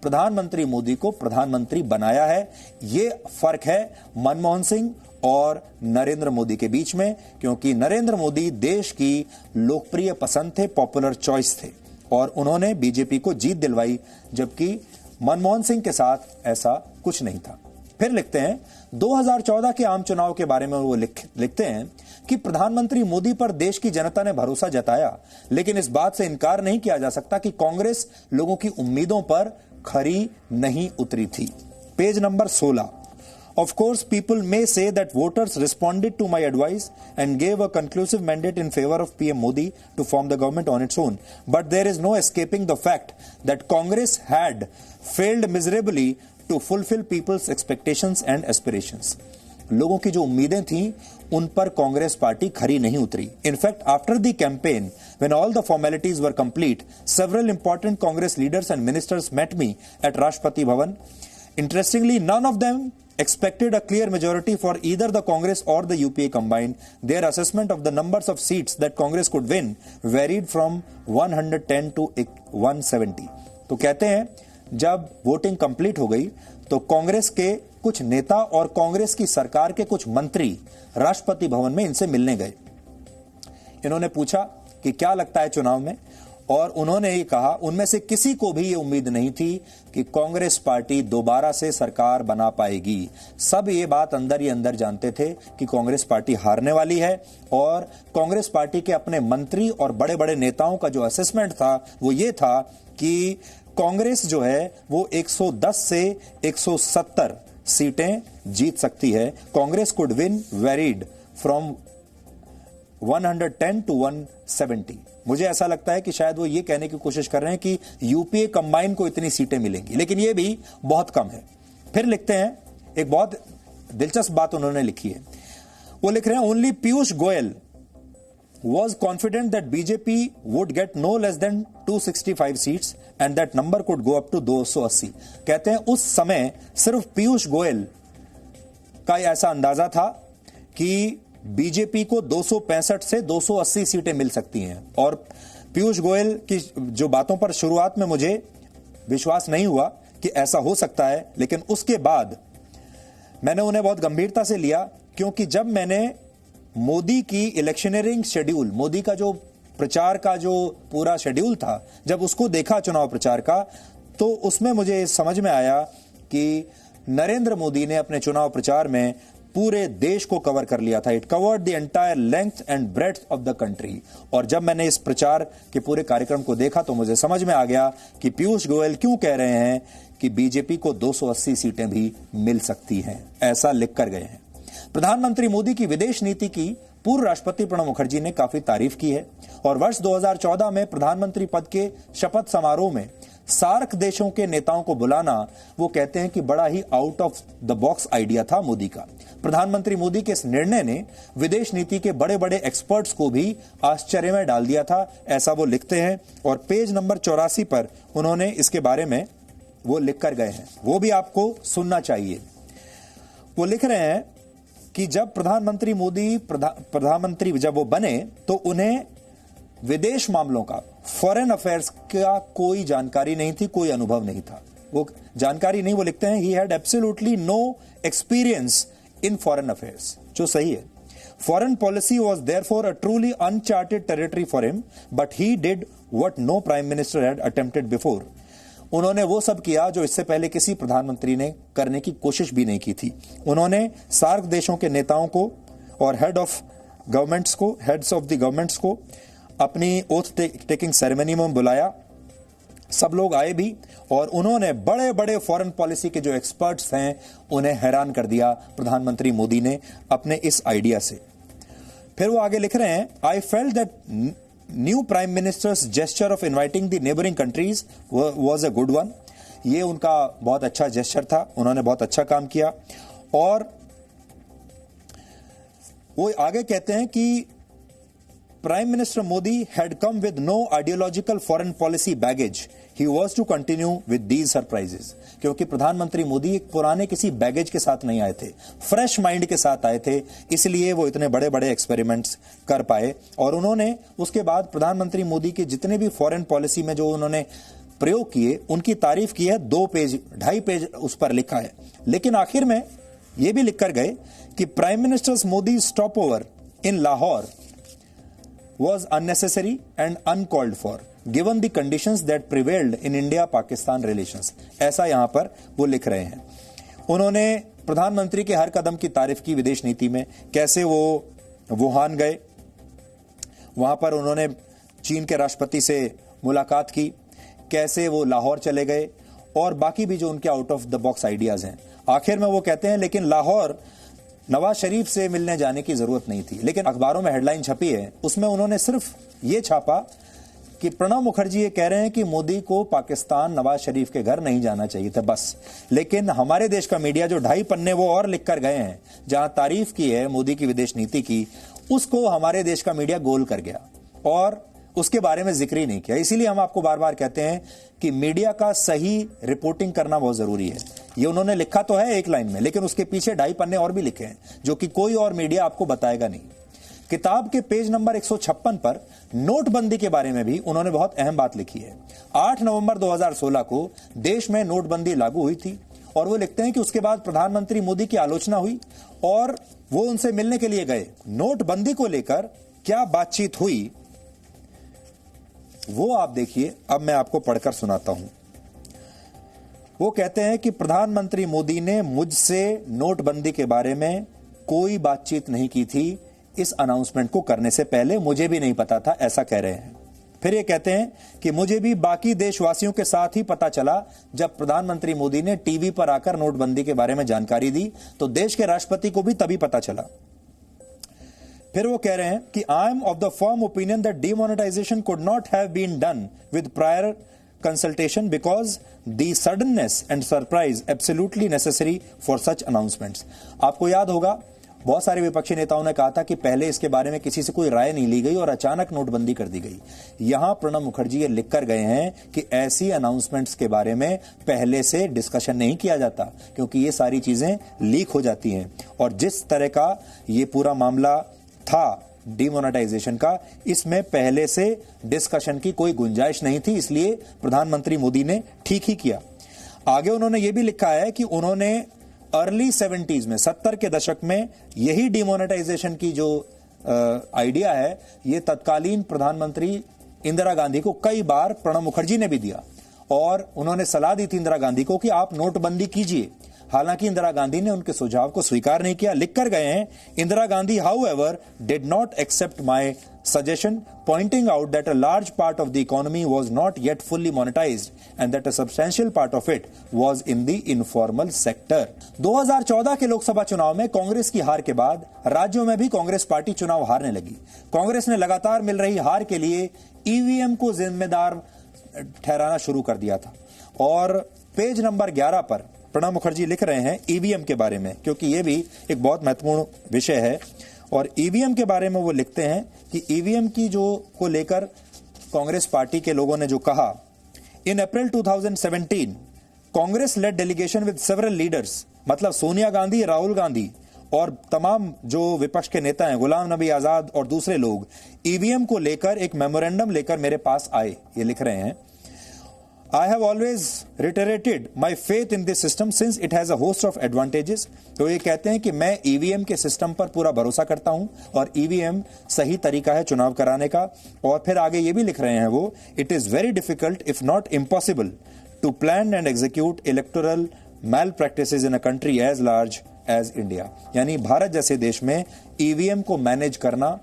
प्रधानमंत्री मोदी को प्रधानमंत्री बनाया है। ये फर्क है मनमोहन सिंह और नरेंद्र मोदी के बीच में, क्योंकि नरेंद्र मोदी देश की लोकप्रिय पसंद थे, पॉपुलर चॉइस थे और उन्होंने बीजेपी को जीत दिलवाई, जबकि मनमोहन सिंह के साथ ऐसा कुछ नहीं था। फिर लिखते हैं 2014 के आम चुनाव के बारे में वो लिखते हैं कि प्रधानमंत्री मोदी पर देश की जनता ने भरोसा जताया, लेकिन इस बात से इनकार नहीं किया जा सकता कि कांग्रेस लोगों की उम्मीदों पर खरी नहीं उतरी थी। Page number 16। Of course, people may say that voters responded to my advice and gave a conclusive mandate in favor of PM Modi to form the government on its own. But there is no escaping the fact that Congress had failed miserably to fulfill people's expectations and aspirations. लोगों की जो उम्मीदें थीं उन पर Congress party खरी नहीं उतरी. In fact, after the campaign, when all the formalities were complete, several important Congress leaders and ministers met me at Rashtrapati Bhavan. Interestingly, none of them expected a clear majority for either the Congress or the UPA combined. Their assessment of the numbers of seats that Congress could win varied from 110 to 170. तो कहते हैं जब voting complete हो गई तो कांग्रेस के कुछ नेता और कांग्रेस की सरकार के कुछ मंत्री राष्ट्रपति भवन में इनसे मिलने गए। इन्होंने पूछा कि क्या लगता है चुनाव में, और उन्होंने ये कहा उनमें से किसी को भी ये उम्मीद नहीं थी कि कांग्रेस पार्टी दोबारा से सरकार बना पाएगी। सब ये बात अंदर ही अंदर जानते थे कि कांग्रेस पार्टी हारने वाली है, और कांग्रेस पार्टी के अपने मंत्री और बड़े बड़े नेताओं का जो असेसमेंट था वो ये था कि कांग्रेस जो है वो 110 से 170 सीटें जीत सकती है। Congress could win varied from 110 to 170। मुझे ऐसा लगता है कि शायद वो ये कहने की कोशिश कर रहे हैं कि यूपीए कंबाइन को इतनी सीटें मिलेंगी, लेकिन ये भी बहुत कम है। फिर लिखते हैं, एक बहुत दिलचस्प बात उन्होंने लिखी है। वो लिख रहे हैं, only Piyush Goyal was confident that BJP would get no less than 265 seats and that number could go up to 280. कहते हैं उस समय सिर्फ पीयूष गोयल का ऐसा अंदाजा था कि बीजेपी को 265 से 280 सीटें मिल सकती हैं। और पीयूष गोयल की जो बातों पर शुरुआत में मुझे विश्वास नहीं हुआ कि ऐसा हो सकता है, लेकिन उसके बाद मैंने उन्हें बहुत गंभीरता से लिया, क्योंकि जब मैंने मोदी की इलेक्शनरिंग शेड्यूल, मोदी का जो प्रचार का जो पूरा शेड्यूल था, जब उसको देखा चुनाव प्रचार का, तो उसमें मुझे समझ में आया कि नरेंद्र मोदी ने अपने चुनाव प्रचार में पूरे देश को कवर कर लिया था। It covered the entire length and breadth of the country. और जब मैंने इस प्रचार के पूरे कार्यक्रम को देखा तो मुझे समझ में आ गया कि पीयूष गोयल क्यों कह रहे हैं कि बीजेपी को 280 सीटें भी मिल सकती हैं, ऐसा लिख कर गए हैं। प्रधानमंत्री मोदी की विदेश नीति की पूर्व राष्ट्रपति प्रणब मुखर्जी ने काफी तारीफ की है और वर्ष 2014 में प्रधानमंत्री पद के शपथ समारोह में सार्क देशों के नेताओं को बुलाना, वो कहते हैं कि बड़ा ही out of the box idea था मोदी का। प्रधानमंत्री मोदी के इस निर्णय ने विदेश नीति के बड़े बड़े एक्सपर्ट्स को भी आश्चर्य में डाल दिया था, ऐसा वो लिखते हैं। और पेज नंबर 84 पर उन्होंने इसके बारे में वो लिख कर गए हैं, वो भी आपको सुनना चाहिए। वो लिख रहे हैं कि जब प्रधानमंत्री मोदी प्रधानमंत्री जब वो बने तो उन्हें विदेश मामलों का, फॉरेन अफेयर्स का कोई जानकारी नहीं थी, कोई अनुभव नहीं था। वो जानकारी नहीं, वो लिखते हैं he had absolutely no experience in foreign affairs, जो सही है। Foreign policy was therefore a truly uncharted territory for him, but he did what no prime minister had attempted before. उन्होंने वो सब किया जो इससे पहले किसी प्रधानमंत्री ने करने की कोशिश भी नहीं की थी। उन्होंने सार्क देशों के नेताओं को और हेड्स ऑफ द गवर्नमेंट्स को अपनी ओथ टेकिंग सेरेमनी में बुलाया। सब लोग आए भी और उन्होंने बड़े बड़े फॉरेन पॉलिसी के जो एक्सपर्ट्स हैं उन्हें हैरान कर दिया प्रधानमंत्री मोदी ने अपने इस आइडिया से। फिर वो आगे लिख रहे हैं, I felt that new prime ministers gesture of inviting the neighbouring countries was a good one. ये उनका बहुत अच्छा जेस्चर था, उन्होंने बहुत अच्छा काम किया। और वो आगे कहते हैं कि prime minister Modi had come with no ideological foreign policy baggage, he was to continue with these surprises. क्योंकि प्रधानमंत्री मोदी एक पुराने किसी बैगेज के साथ नहीं आए थे, फ्रेश माइंड के साथ आए थे, इसलिए वो इतने बड़े बड़े एक्सपेरिमेंट्स कर पाए। और उन्होंने उसके बाद प्रधानमंत्री मोदी के जितने भी फॉरेन पॉलिसी में जो उन्होंने प्रयोग किए उनकी तारीफ की है। 2.5 पेज उस पर लिखा है। लेकिन आखिर में यह भी लिखकर गए कि prime minister Modi stop over in Lahore was unnecessary and uncalled for given the conditions that prevailed in India-Pakistan relations। ऐसा यहां पर वो लिख रहे हैं। उन्होंने प्रधानमंत्री के हर कदम की तारीफ की विदेश नीति में, कैसे वो वुहान गए, वहां पर उन्होंने चीन के राष्ट्रपति से मुलाकात की, कैसे वो लाहौर चले गए और बाकी भी जो उनके out of the box ideas हैं। आखिर में वो कहते हैं लेकिन लाहौर नवाज शरीफ से मिलने जाने की जरूरत नहीं थी। लेकिन अखबारों में हेडलाइन छपी है, उसमें उन्होंने सिर्फ ये छापा कि प्रणब मुखर्जी ये कह रहे हैं कि मोदी को पाकिस्तान नवाज शरीफ के घर नहीं जाना चाहिए था, बस। लेकिन हमारे देश का मीडिया जो 2.5 पन्ने वो और लिख कर गए हैं, जहां तारीफ की है मोदी की विदेश नीति की, उसको हमारे देश का मीडिया गोल कर गया और उसके बारे में जिक्र ही नहीं किया। इसीलिए हम आपको बार बार कहते हैं कि मीडिया का सही रिपोर्टिंग करना बहुत जरूरी है। ये उन्होंने लिखा तो है एक लाइन में, लेकिन उसके पीछे 2.5 पन्ने और भी लिखे हैं जो कि कोई और मीडिया आपको बताएगा नहीं। किताब के पेज नंबर 156 पर नोटबंदी के बारे में भी उन्होंने बहुत अहम बात लिखी है। 8 नवंबर 2016 को देश में नोटबंदी लागू हुई थी और वो लिखते हैं कि उसके बाद प्रधानमंत्री मोदी की आलोचना हुई और वो उनसे मिलने के लिए गए। नोटबंदी को लेकर क्या बातचीत हुई वो आप देखिए, अब मैं आपको पढ़कर सुनाता हूं। वो कहते हैं कि प्रधानमंत्री मोदी ने मुझसे नोटबंदी के बारे में कोई बातचीत नहीं की थी। इस अनाउंसमेंट को करने से पहले मुझे भी नहीं पता था, ऐसा कह रहे हैं। फिर ये कहते हैं कि मुझे भी बाकी देशवासियों के साथ ही पता चला जब प्रधानमंत्री मोदी ने टीवी पर आकर नोटबंदी के बारे में जानकारी दी, तो देश के राष्ट्रपति को भी तभी पता चला। फिर वो कह रहे हैं कि I am of the firm opinion that demonetisation could not have been done with prior consultation because the suddenness and surprise absolutely necessary for such announcements. आपको याद होगा बहुत सारे विपक्षी नेताओं ने कहा था कि पहले इसके बारे में किसी से कोई राय नहीं ली गई और अचानक नोटबंदी कर दी गई। यहां प्रणब मुखर्जी ये लिख कर गए हैं कि ऐसी अनाउंसमेंट्स के बारे में पहले से डिस्कशन नहीं किया जाता, क्योंकि ये सारी चीजें लीक हो जाती हैं। और जिस तरह का ये पूरा मामला था डिमोनेटाइजेशन का, इसमें पहले से डिस्कशन की कोई गुंजाइश नहीं थी, इसलिए प्रधानमंत्री मोदी ने ठीक ही किया। आगे उन्होंने ये भी लिखा है कि उन्होंने अर्ली 70s में, 70 के दशक में यही डिमोनेटाइजेशन की जो आइडिया है, ये तत्कालीन प्रधानमंत्री इंदिरा गांधी को कई बार प्रणब मुखर्जी ने भी दिया और उन्होंने सलाह दी थी इंदिरा गांधी को कि आप नोटबंदी कीजिए। हालांकि इंदिरा गांधी ने उनके सुझाव को स्वीकार नहीं किया। लिखकर गए हैं, Indira Gandhi however did not accept my suggestion, pointing out that a large part of the economy was not yet fully monetized and that a substantial part of it was in the informal sector. 2014 के लोकसभा चुनाव में कांग्रेस की हार के बाद राज्यों में भी कांग्रेस पार्टी चुनाव हारने लगी। कांग्रेस ने लगातार मिल रही हार के लिए ईवीएम को जिम्मेदार ठहराना शुरू कर दिया था। और पेज नंबर 11 पर प्रणब मुखर्जी लिख रहे हैं ईवीएम के बारे में, क्योंकि यह भी एक बहुत महत्वपूर्ण विषय है। और ईवीएम के बारे में वो लिखते हैं कि ईवीएम की जो को लेकर कांग्रेस पार्टी के लोगों ने जो कहा, in April 2017 Congress led delegation with several leaders, मतलब सोनिया गांधी, राहुल गांधी और तमाम जो विपक्ष के नेता हैं, गुलाम नबी आजाद और दूसरे लोग, ईवीएम को लेकर एक मेमोरेंडम लेकर मेरे पास आए। ये लिख रहे हैं, I have always reiterated my faith in this system since it has a host of advantages. तो ये कहते हैं कि मैं ईवीएम के सिस्टम पर पूरा भरोसा करता हूं और ईवीएम सही तरीका है चुनाव कराने का। और फिर आगे ये भी लिख रहे हैं वो, it is very difficult if not impossible to plan and execute electoral malpractices in a country as large as India. यानी भारत जैसे देश में ईवीएम को मैनेज करना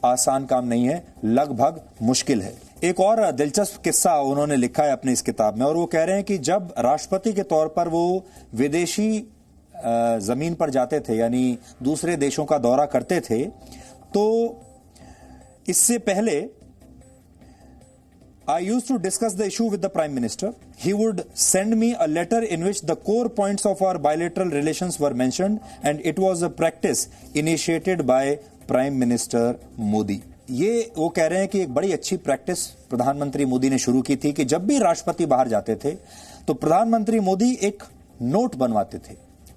आसान काम नहीं है, लगभग मुश्किल है। एक और दिलचस्प किस्सा उन्होंने लिखा है अपनी इस किताब में, और वो कह रहे हैं कि जब राष्ट्रपति के तौर पर वो विदेशी जमीन पर जाते थे, यानी दूसरे देशों का दौरा करते थे, तो इससे पहले I used to discuss the issue with the Prime Minister. He would send me a letter in which the core points of our bilateral relations were mentioned, and it was a practice initiated by Prime Minister Modi. ये वो कह रहे हैं कि एक बड़ी अच्छी practice प्रधानमंत्री मोदी ने शुरू की थी कि जब भी राष्ट्रपति बाहर जाते थे तो प्रधानमंत्री मोदी एक नोट बनवाते थे,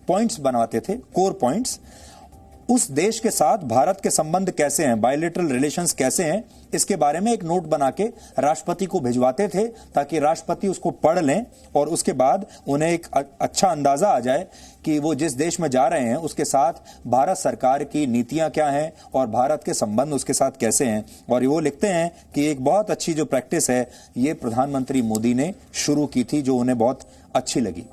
पॉइंट्स बनवाते थे, कोर पॉइंट्स। उस देश के साथ भारत के संबंध कैसे हैं, बायलैटरल रिलेशंस कैसे हैं, इसके बारे में एक नोट बना के राष्ट्रपति को भिजवाते थे ताकि राष्ट्रपति उसको पढ़ लें और उसके बाद उन्हें एक अच्छा अंदाजा आ जाए कि वो जिस देश में जा रहे हैं उसके साथ भारत सरकार की नीतियां क्या हैं और भारत के संबंध उसके साथ कैसे हैं। और वो लिखते हैं कि एक बहुत अच्छी जो प्रैक्टिस है ये प्रधानमंत्री मोदी ने शुरू की थी, जो उन्हें बहुत अच्छी लगी।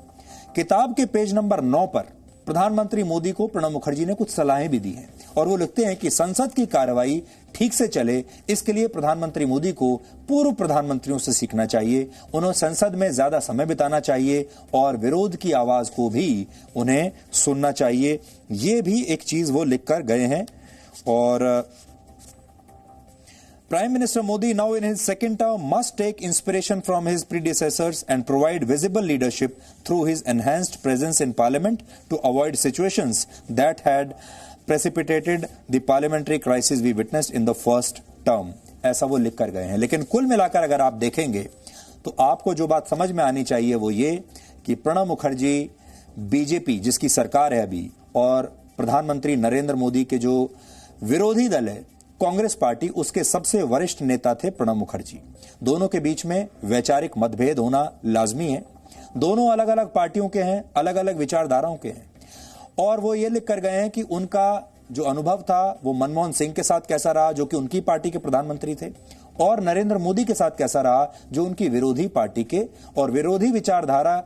किताब के पेज नंबर 9 पर प्रधानमंत्री मोदी को प्रणब मुखर्जी ने कुछ सलाहें भी दी हैं और वो लिखते हैं कि संसद की कार्रवाई ठीक से चले, इसके लिए प्रधानमंत्री मोदी को पूर्व प्रधानमंत्रियों से सीखना चाहिए। उन्हें संसद में ज्यादा समय बिताना चाहिए और विरोध की आवाज को भी उन्हें सुनना चाहिए। ये भी एक चीज वो लिखकर गए हैं। और Prime Minister Modi, now in his second term, must take inspiration from his predecessors and provide visible leadership through his enhanced presence in Parliament to avoid situations that had precipitated the parliamentary crisis we witnessed in the first term. ऐसा वो लिख कर गए हैं। लेकिन कुल मिलाकर अगर आप देखेंगे तो आपको जो बात समझ में आनी चाहिए वो ये कि प्रणब मुखर्जी, बीजेपी जिसकी सरकार है अभी, और प्रधानमंत्री नरेंद्र मोदी के जो विरोधी दल है कांग्रेस पार्टी, उसके सबसे वरिष्ठ नेता थे प्रणब मुखर्जी। दोनों के बीच में वैचारिक मतभेद होना लाजमी है। दोनों अलग अलग पार्टियों के हैं, अलग अलग विचारधाराओं के हैं। और वो ये लिख कर गए हैं कि उनका जो अनुभव था वो मनमोहन सिंह के साथ कैसा रहा, जो कि उनकी पार्टी के प्रधानमंत्री थे, और नरेंद्र मोदी के साथ कैसा रहा, जो उनकी विरोधी पार्टी के और विरोधी विचारधारा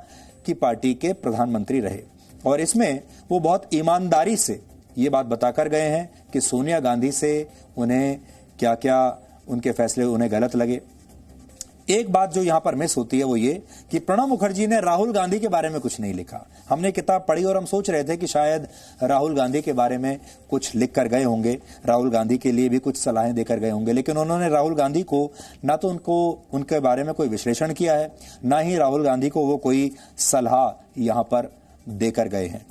की पार्टी के प्रधानमंत्री रहे। और इसमें वो बहुत ईमानदारी से ये बात बताकर गए हैं कि सोनिया गांधी से उन्हें क्या क्या उनके फैसले उन्हें गलत लगे। एक बात जो यहां पर मिस होती है वो ये कि प्रणब मुखर्जी ने राहुल गांधी के बारे में कुछ नहीं लिखा। हमने किताब पढ़ी और हम सोच रहे थे कि शायद राहुल गांधी के बारे में कुछ लिख कर गए होंगे, राहुल गांधी के लिए भी कुछ सलाहें देकर गए होंगे, लेकिन उन्होंने राहुल गांधी को ना तो उनके बारे में कोई विश्लेषण किया है, ना ही राहुल गांधी को वो कोई सलाह यहां पर देकर गए हैं।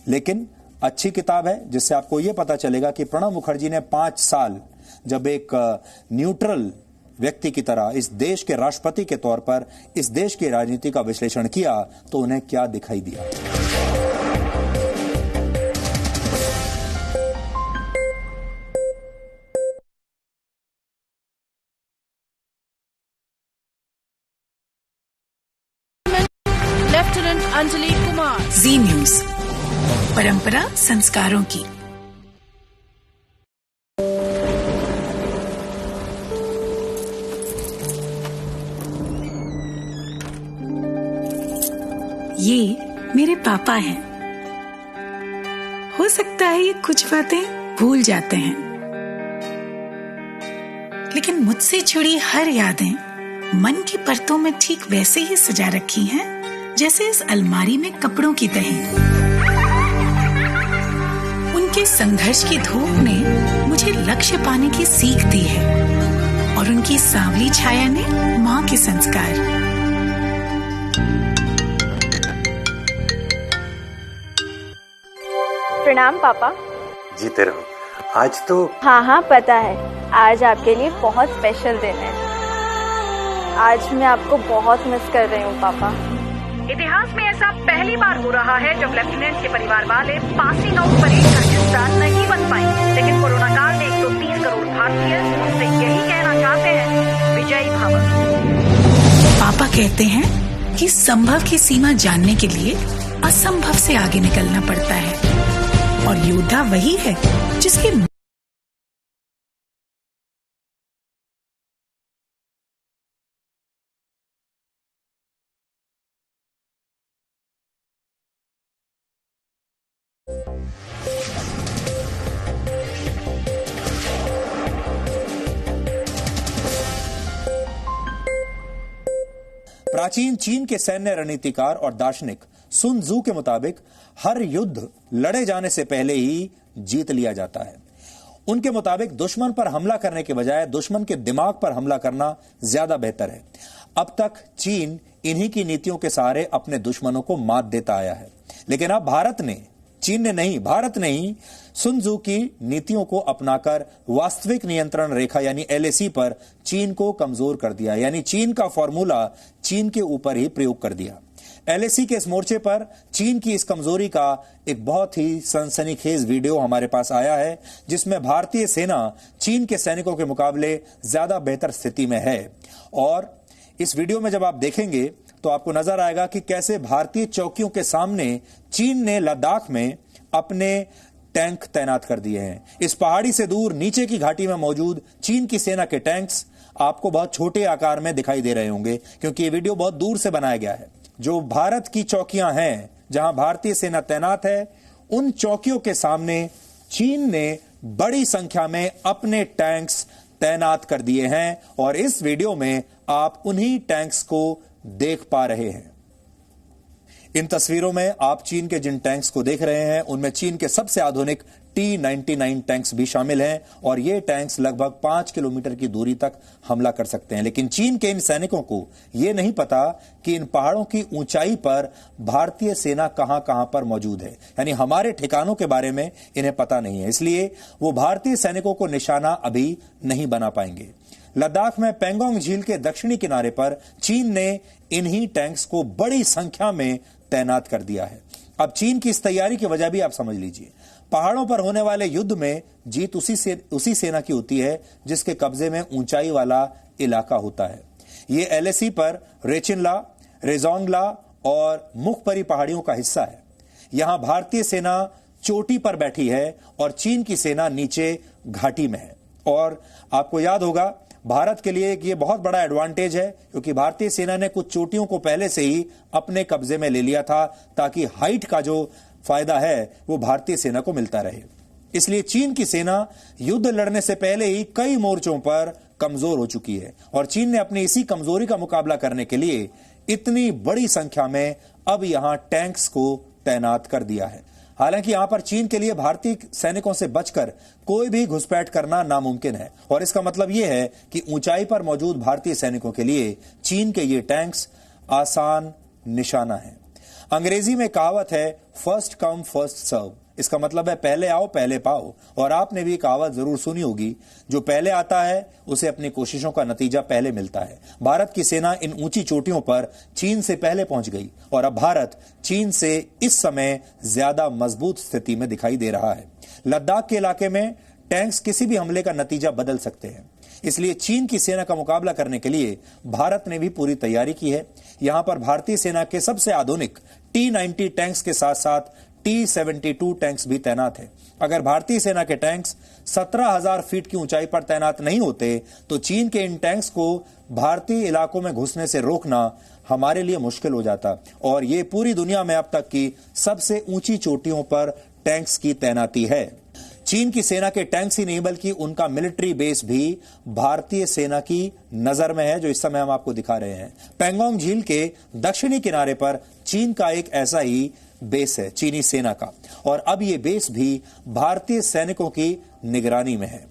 लेकिन अच्छी किताब है जिससे आपको यह पता चलेगा कि प्रणब मुखर्जी ने 5 साल जब एक न्यूट्रल व्यक्ति की तरह इस देश के राष्ट्रपति के तौर पर इस देश की राजनीति का विश्लेषण किया तो उन्हें क्या दिखाई दिया। लेफ्टिनेंट अंजलि कुमार, जी न्यूज, परंपरा संस्कारों की। ये मेरे पापा हैं। हो सकता है ये कुछ बातें भूल जाते हैं, लेकिन मुझसे जुड़ी हर यादें मन की परतों में ठीक वैसे ही सजा रखी हैं जैसे इस अलमारी में कपड़ों की तह। उनके संघर्ष की धूप ने मुझे लक्ष्य पाने की सीख दी है और उनकी सांवली छाया ने माँ के संस्कार। प्रणाम पापा। जीते रहो। आज तो हाँ पता है, आज आपके लिए बहुत स्पेशल दिन है। आज मैं आपको बहुत मिस कर रही हूँ पापा। इतिहास में ऐसा पहली बार हो रहा है जब लेफ्टिनेंट के परिवार वाले पासिंग आउट परेड का हिस्सा नहीं बन पाए, लेकिन कोरोना काल में 130 करोड़ भारतीय उनसे यही कहना चाहते हैं, विजयी भव। पापा कहते हैं कि संभव की सीमा जानने के लिए असंभव से आगे निकलना पड़ता है और योद्धा वही है जिसके प्राचीन चीन के सैन्य रणनीतिकार और दार्शनिक सुन त्सू के मुताबिक हर युद्ध लड़े जाने से पहले ही जीत लिया जाता है। उनके मुताबिक दुश्मन पर हमला करने के बजाय दुश्मन के दिमाग पर हमला करना ज्यादा बेहतर है। अब तक चीन इन्हीं की नीतियों के सहारे अपने दुश्मनों को मात देता आया है, लेकिन अब भारत ने सुन त्सू की नीतियों को अपनाकर वास्तविक नियंत्रण रेखा यानी LAC पर चीन को कमजोर कर दिया, यानी चीन का फॉर्मूला चीन के ऊपर ही प्रयोग कर दिया। LAC के इस मोर्चे पर चीन की इस कमजोरी का एक बहुत ही सनसनीखेज वीडियो हमारे पास आया है, जिसमें भारतीय सेना चीन के सैनिकों के मुकाबले ज्यादा बेहतर स्थिति में है। और इस वीडियो में जब आप देखेंगे तो आपको नजर आएगा कि कैसे भारतीय चौकियों के सामने चीन ने लद्दाख में अपने टैंक तैनात कर दिए हैं। इस पहाड़ी से दूर नीचे की घाटी में मौजूद चीन की सेना के टैंक्स आपको बहुत छोटे आकार में दिखाई दे रहे होंगे, क्योंकि ये वीडियो बहुत दूर से बनाया गया है। जो भारत की चौकियां हैं जहां भारतीय सेना तैनात है, उन चौकियों के सामने चीन ने बड़ी संख्या में अपने टैंक्स तैनात कर दिए हैं और इस वीडियो में आप उन्हीं टैंक्स को देख पा रहे हैं। इन तस्वीरों में आप चीन के जिन टैंक्स को देख रहे हैं उनमें चीन के सबसे आधुनिक T-99 टैंक्स भी शामिल हैं और ये टैंक्स लगभग 5 किलोमीटर की दूरी तक हमला कर सकते हैं। लेकिन चीन के इन सैनिकों को यह नहीं पता कि इन पहाड़ों की ऊंचाई पर भारतीय सेना कहां कहां पर मौजूद है, यानी हमारे ठिकानों के बारे में इन्हें पता नहीं है, इसलिए वो भारतीय सैनिकों को निशाना अभी नहीं बना पाएंगे। लद्दाख में पेंगोंग झील के दक्षिणी किनारे पर चीन ने इन्हीं टैंक्स को बड़ी संख्या में तैनात कर दिया है। अब चीन की इस तैयारी की वजह भी आप समझ लीजिए। पहाड़ों पर होने वाले युद्ध में जीत उसी सेना की होती है जिसके कब्जे में ऊंचाई वाला इलाका होता है। ये LAC पर रेचिनला, रेजोंगला और मुखपरी पहाड़ियों का हिस्सा है। यहां भारतीय सेना चोटी पर बैठी है और चीन की सेना नीचे घाटी में है। और आपको याद होगा भारत के लिए ये बहुत बड़ा एडवांटेज है, क्योंकि भारतीय सेना ने कुछ चोटियों को पहले से ही अपने कब्जे में ले लिया था ताकि हाइट का जो फायदा है वो भारतीय सेना को मिलता रहे। इसलिए चीन की सेना युद्ध लड़ने से पहले ही कई मोर्चों पर कमजोर हो चुकी है और चीन ने अपनी इसी कमजोरी का मुकाबला करने के लिए इतनी बड़ी संख्या में अब यहां टैंक्स को तैनात कर दिया है। हालांकि यहां पर चीन के लिए भारतीय सैनिकों से बचकर कोई भी घुसपैठ करना नामुमकिन है और इसका मतलब यह है कि ऊंचाई पर मौजूद भारतीय सैनिकों के लिए चीन के ये टैंक्स आसान निशाना है। अंग्रेजी में कहावत है फर्स्ट कम फर्स्ट सर्व। इसका मतलब है पहले आओ पहले पाओ। और आपने भी एक कहावत जरूर सुनी होगी, जो पहले आता है उसे अपनी कोशिशों का नतीजा पहले मिलता है। भारत की सेना इन ऊंची चोटियों पर चीन से पहले पहुंच गई और अब भारत चीन से इस समय ज्यादा मजबूत स्थिति में दिखाई दे रहा है। लद्दाख के इलाके में टैंक्स किसी भी हमले का नतीजा बदल सकते हैं, इसलिए चीन की सेना का मुकाबला करने के लिए भारत ने भी पूरी तैयारी की है। यहां पर भारतीय सेना के सबसे आधुनिक T-90 टैंक्स के साथ साथ T-72 टैंक्स भी तैनात हैं। अगर भारतीय सेना के टैंक्स 17,000 फीट की ऊंचाई पर तैनात नहीं होते तो चीन के इन टैंक्स को भारतीय इलाकों में घुसने से रोकना हमारे लिए मुश्किल हो जाता और ये पूरी दुनिया में अब तक की सबसे ऊंची चोटियों पर टैंक्स की तैनाती है। चीन की सेना के टैंक्स ही नहीं बल्कि उनका मिलिट्री बेस भी भारतीय सेना की नजर में है, जो इस समय हम आपको दिखा रहे हैं। पैंगोंग झील के दक्षिणी किनारे पर चीन का एक ऐसा ही बेस है चीनी सेना का, और अब यह बेस भी भारतीय सैनिकों की निगरानी में है।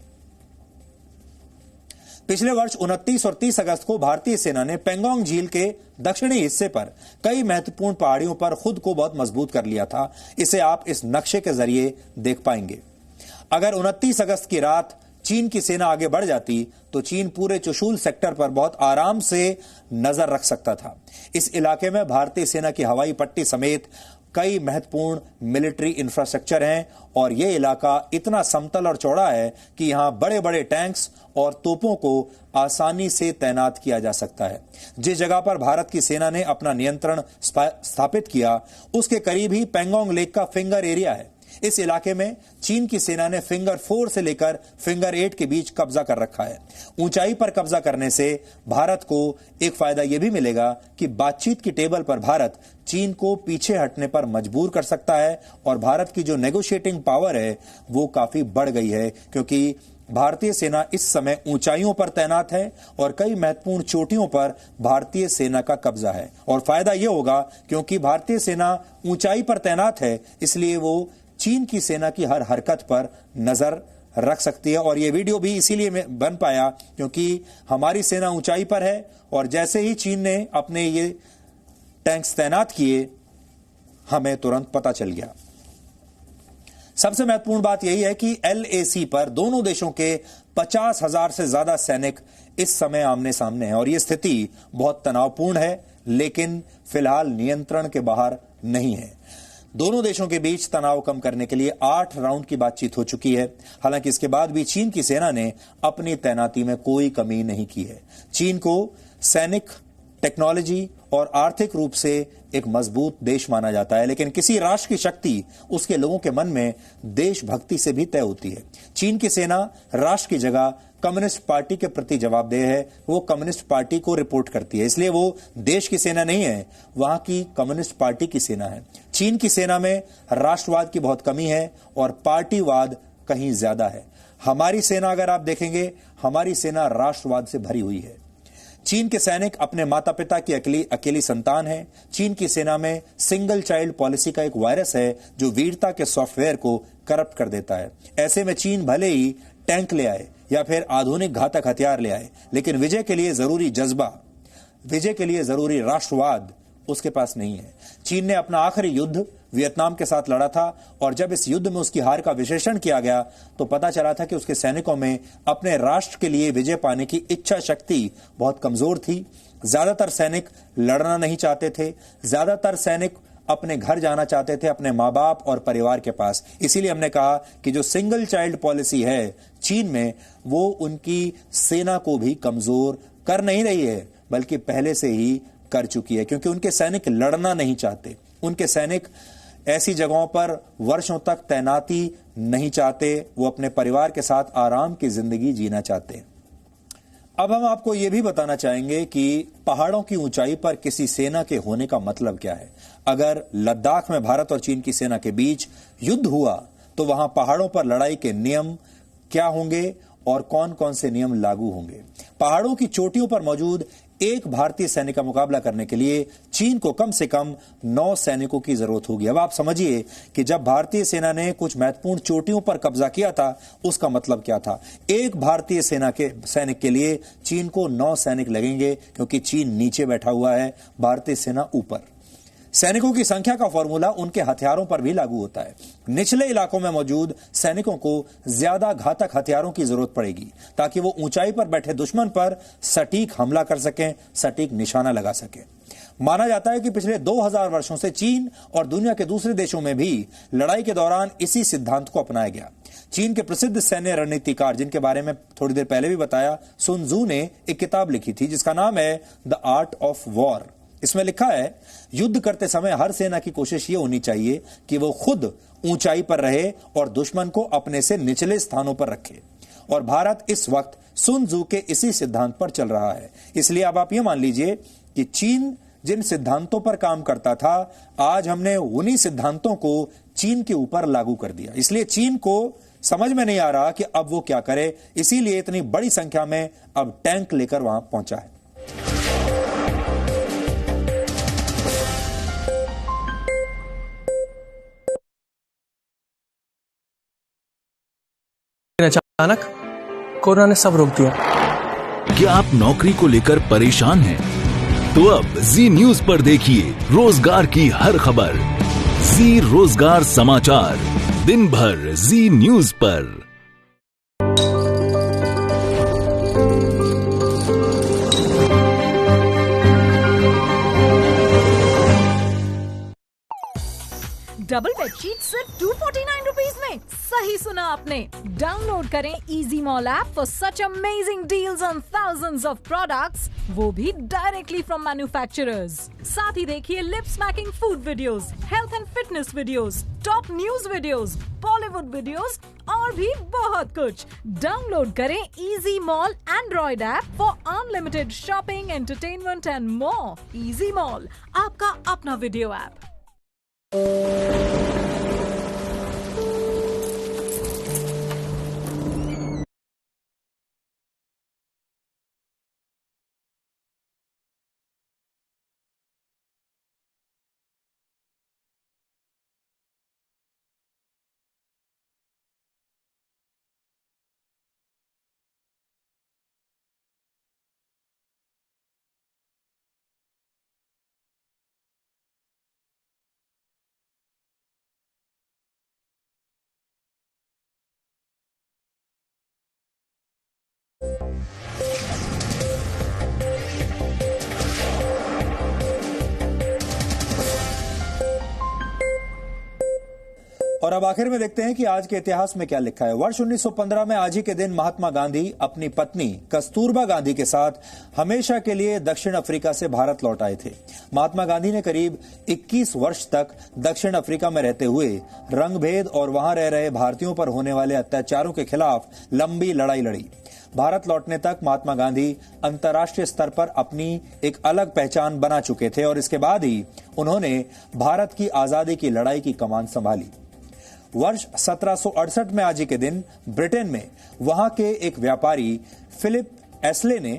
पिछले वर्ष 29 और 30 अगस्त को भारतीय सेना ने पैंगोंग झील के दक्षिणी हिस्से पर कई महत्वपूर्ण पहाड़ियों पर खुद को बहुत मजबूत कर लिया था। इसे आप इस नक्शे के जरिए देख पाएंगे। अगर 29 अगस्त की रात चीन की सेना आगे बढ़ जाती तो चीन पूरे चुशूल सेक्टर पर बहुत आराम से नजर रख सकता था। इस इलाके में भारतीय सेना की हवाई पट्टी समेत कई महत्वपूर्ण मिलिट्री इंफ्रास्ट्रक्चर हैं और यह इलाका इतना समतल और चौड़ा है कि यहां बड़े बड़े टैंक्स और तोपों को आसानी से तैनात किया जा सकता है। जिस जगह पर भारत की सेना ने अपना नियंत्रण स्थापित किया उसके करीब ही पैंगोंग लेक का फिंगर एरिया है। इस इलाके में चीन की सेना ने फिंगर 4 से लेकर फिंगर 8 के बीच कब्जा कर रखा है। ऊंचाई पर कब्जा करने से भारत को एक फायदा यह भी मिलेगा कि बातचीत की टेबल पर भारत चीन को पीछे हटने पर मजबूर कर सकता है और भारत की जो नेगोशिएटिंग पावर है वो काफी बढ़ गई है, क्योंकि भारतीय सेना इस समय ऊंचाइयों पर तैनात है और कई महत्वपूर्ण चोटियों पर भारतीय सेना का कब्जा है। और फायदा यह होगा क्योंकि भारतीय सेना ऊंचाई पर तैनात है, इसलिए वो चीन की सेना की हर हरकत पर नजर रख सकती है। और यह वीडियो भी इसीलिए बन पाया क्योंकि हमारी सेना ऊंचाई पर है और जैसे ही चीन ने अपने ये टैंक्स तैनात किए हमें तुरंत पता चल गया। सबसे महत्वपूर्ण बात यही है कि LAC पर दोनों देशों के 50,000 से ज्यादा सैनिक इस समय आमने सामने हैं और यह स्थिति बहुत तनावपूर्ण है, लेकिन फिलहाल नियंत्रण के बाहर नहीं है। दोनों देशों के बीच तनाव कम करने के लिए 8 राउंड की बातचीत हो चुकी है। हालांकि इसके बाद भी चीन की सेना ने अपनी तैनाती में कोई कमी नहीं की है। चीन को सैनिक, टेक्नोलॉजी और आर्थिक रूप से एक मजबूत देश माना जाता है, लेकिन किसी राष्ट्र की शक्ति उसके लोगों के मन में देशभक्ति से भी तय होती है। चीन की सेना राष्ट्र की जगह कम्युनिस्ट पार्टी के प्रति जवाबदेह है, वो कम्युनिस्ट पार्टी को रिपोर्ट करती है, इसलिए वो देश की सेना नहीं है, वहां की कम्युनिस्ट पार्टी की सेना है। चीन की सेना में राष्ट्रवाद की बहुत कमी है और पार्टीवाद कहीं ज्यादा है। हमारी सेना अगर आप देखेंगे, हमारी सेना राष्ट्रवाद से भरी हुई है। चीन के सैनिक अपने माता पिता की अकेली संतान है। चीन की सेना में सिंगल चाइल्ड पॉलिसी का एक वायरस है जो वीरता के सॉफ्टवेयर को करप्ट कर देता है। ऐसे में चीन भले ही टैंक ले आए या फिर आधुनिक घातक हथियार ले आए, लेकिन विजय के लिए जरूरी जज्बा, विजय के लिए जरूरी राष्ट्रवाद उसके पास नहीं है। चीन ने अपना आखिरी युद्ध वियतनाम के साथ लड़ा था और जब इस युद्ध में उसकी हार का विश्लेषण किया गया तो पता चला था कि उसके सैनिकों में अपने राष्ट्र के लिए विजय पाने की इच्छा शक्ति बहुत कमजोर थी। ज्यादातर सैनिक लड़ना नहीं चाहते थे, ज्यादातर सैनिक अपने घर जाना चाहते थे, अपने माँ बाप और परिवार के पास। इसीलिए हमने कहा कि जो सिंगल चाइल्ड पॉलिसी है चीन में, वो उनकी सेना को भी कमजोर कर नहीं रही है, बल्कि पहले से ही कर चुकी है, क्योंकि उनके सैनिक लड़ना नहीं चाहते। उनके सैनिक ऐसी जगहों पर वर्षों तक तैनाती नहीं चाहते, वो अपने परिवार के साथ आराम की जिंदगी जीना चाहते हैं। अब हम आपको यह भी बताना चाहेंगे कि पहाड़ों की ऊंचाई पर किसी सेना के होने का मतलब क्या है। अगर लद्दाख में भारत और चीन की सेना के बीच युद्ध हुआ तो वहां पहाड़ों पर लड़ाई के नियम क्या होंगे और कौन कौन से नियम लागू होंगे। पहाड़ों की चोटियों पर मौजूद एक भारतीय सैनिक का मुकाबला करने के लिए चीन को कम से कम 9 सैनिकों की जरूरत होगी। अब आप समझिए कि जब भारतीय सेना ने कुछ महत्वपूर्ण चोटियों पर कब्जा किया था उसका मतलब क्या था। एक भारतीय सेना के सैनिक के लिए चीन को 9 सैनिक लगेंगे, क्योंकि चीन नीचे बैठा हुआ है, भारतीय सेना ऊपर। सैनिकों की संख्या का फॉर्मूला उनके हथियारों पर भी लागू होता है। निचले इलाकों में मौजूद सैनिकों को ज्यादा घातक हथियारों की जरूरत पड़ेगी ताकि वो ऊंचाई पर बैठे दुश्मन पर सटीक हमला कर सकें, सटीक निशाना लगा सकें। माना जाता है कि पिछले 2000 वर्षों से चीन और दुनिया के दूसरे देशों में भी लड़ाई के दौरान इसी सिद्धांत को अपनाया गया। चीन के प्रसिद्ध सैन्य रणनीतिकार, जिनके बारे में थोड़ी देर पहले भी बताया, सुन त्सू ने एक किताब लिखी थी जिसका नाम है द आर्ट ऑफ वॉर। इसमें लिखा है, युद्ध करते समय हर सेना की कोशिश यह होनी चाहिए कि वो खुद ऊंचाई पर रहे और दुश्मन को अपने से निचले स्थानों पर रखे। और भारत इस वक्त सुन त्सू के इसी सिद्धांत पर चल रहा है। इसलिए अब आप ये मान लीजिए कि चीन जिन सिद्धांतों पर काम करता था, आज हमने उन्हीं सिद्धांतों को चीन के ऊपर लागू कर दिया। इसलिए चीन को समझ में नहीं आ रहा कि अब वो क्या करे, इसीलिए इतनी बड़ी संख्या में अब टैंक लेकर वहां पहुंचा है। अचानक कोरोना ने सब रोक दिया। क्या आप नौकरी को लेकर परेशान हैं? तो अब जी न्यूज पर देखिए रोजगार की हर खबर। जी रोजगार समाचार, दिन भर जी न्यूज पर। डबल बेडशीट सिर्फ 249 रुपीज में। सही सुना आपने। डाउनलोड करें easy mall app for such amazing deals on thousands of products, वो भी डायरेक्टली फ्रॉम मैन्युफैक्चरर्स। साथ ही देखिए lip smacking food videos, health and fitness videos, top news videos, Bollywood videos और भी बहुत कुछ। डाउनलोड करें easy mall Android app for unlimited shopping, entertainment and more. Easy mall, आपका अपना वीडियो ऐप। और अब आखिर में देखते हैं कि आज के इतिहास में क्या लिखा है। वर्ष 1915 में आज ही के दिन महात्मा गांधी अपनी पत्नी कस्तूरबा गांधी के साथ हमेशा के लिए दक्षिण अफ्रीका से भारत लौट आए थे। महात्मा गांधी ने करीब 21 वर्ष तक दक्षिण अफ्रीका में रहते हुए रंगभेद और वहां रह रहे भारतीयों पर होने वाले अत्याचारों के खिलाफ लंबी लड़ाई लड़ी। भारत लौटने तक महात्मा गांधी अंतर्राष्ट्रीय स्तर पर अपनी एक अलग पहचान बना चुके थे और इसके बाद ही उन्होंने भारत की आजादी की लड़ाई की कमान संभाली। वर्ष 1768 में आज ही के दिन ब्रिटेन में वहां के एक व्यापारी फिलिप एस्ले ने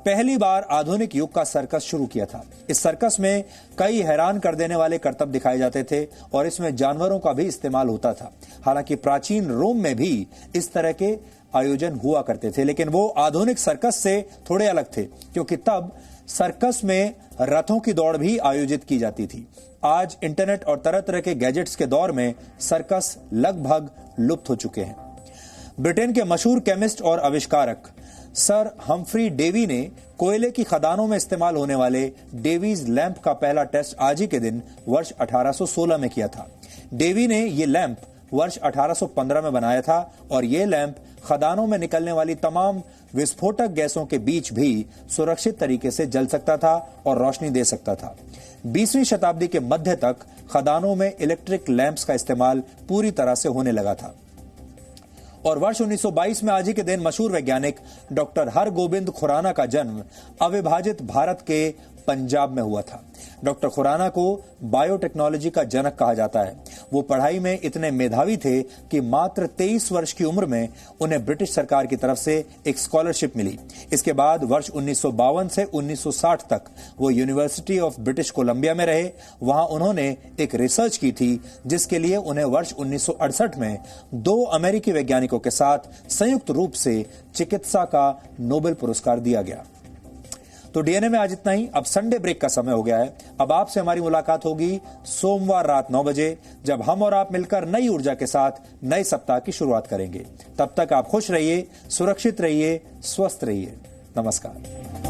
पहली बार आधुनिक युग का सर्कस शुरू किया था। इस सर्कस में कई हैरान कर देने वाले करतब दिखाए जाते थे और इसमें जानवरों का भी इस्तेमाल होता था। हालांकि प्राचीन रोम में भी इस तरह के आयोजन हुआ करते थे, लेकिन वो आधुनिक सर्कस से थोड़े अलग थे क्योंकि तब सर्कस में रथों की दौड़ भी आयोजित की जाती थी। आज इंटरनेट और तरह तरह के गैजेट्स के दौर में सर्कस लगभग लुप्त हो चुके हैं। ब्रिटेन के मशहूर केमिस्ट और आविष्कारक सर हम्फ्री डेवी ने कोयले की खदानों में इस्तेमाल होने वाले डेवीज लैंप का पहला टेस्ट आज ही के दिन वर्ष 1816 में किया था। डेवी ने ये लैंप वर्ष 1815 में बनाया था और ये लैंप खदानों में निकलने वाली तमाम विस्फोटक गैसों के बीच भी सुरक्षित तरीके से जल सकता था और रोशनी दे सकता था। 20वीं शताब्दी के मध्य तक खदानों में इलेक्ट्रिक लैंप्स का इस्तेमाल पूरी तरह से होने लगा था। और वर्ष 1922 में आज ही के दिन मशहूर वैज्ञानिक डॉक्टर हरगोबिंद खुराना का जन्म अविभाजित भारत के पंजाब में हुआ था। डॉक्टर खुराना को बायोटेक्नोलॉजी का जनक कहा जाता है। वो पढ़ाई में इतने मेधावी थे कि मात्र 23 वर्ष की उम्र में उन्हें ब्रिटिश सरकार की तरफ से एक स्कॉलरशिप मिली। इसके बाद वर्ष 1952 से 1960 तक वो यूनिवर्सिटी ऑफ ब्रिटिश कोलंबिया में रहे। वहां उन्होंने एक रिसर्च की थी जिसके लिए उन्हें वर्ष 1968 में 2 अमेरिकी वैज्ञानिकों के साथ संयुक्त रूप से चिकित्सा का नोबेल पुरस्कार दिया गया। तो डीएनए में आज इतना ही। अब संडे ब्रेक का समय हो गया है। अब आपसे हमारी मुलाकात होगी सोमवार रात 9 बजे, जब हम और आप मिलकर नई ऊर्जा के साथ नए सप्ताह की शुरुआत करेंगे। तब तक आप खुश रहिए, सुरक्षित रहिए, स्वस्थ रहिए। नमस्कार।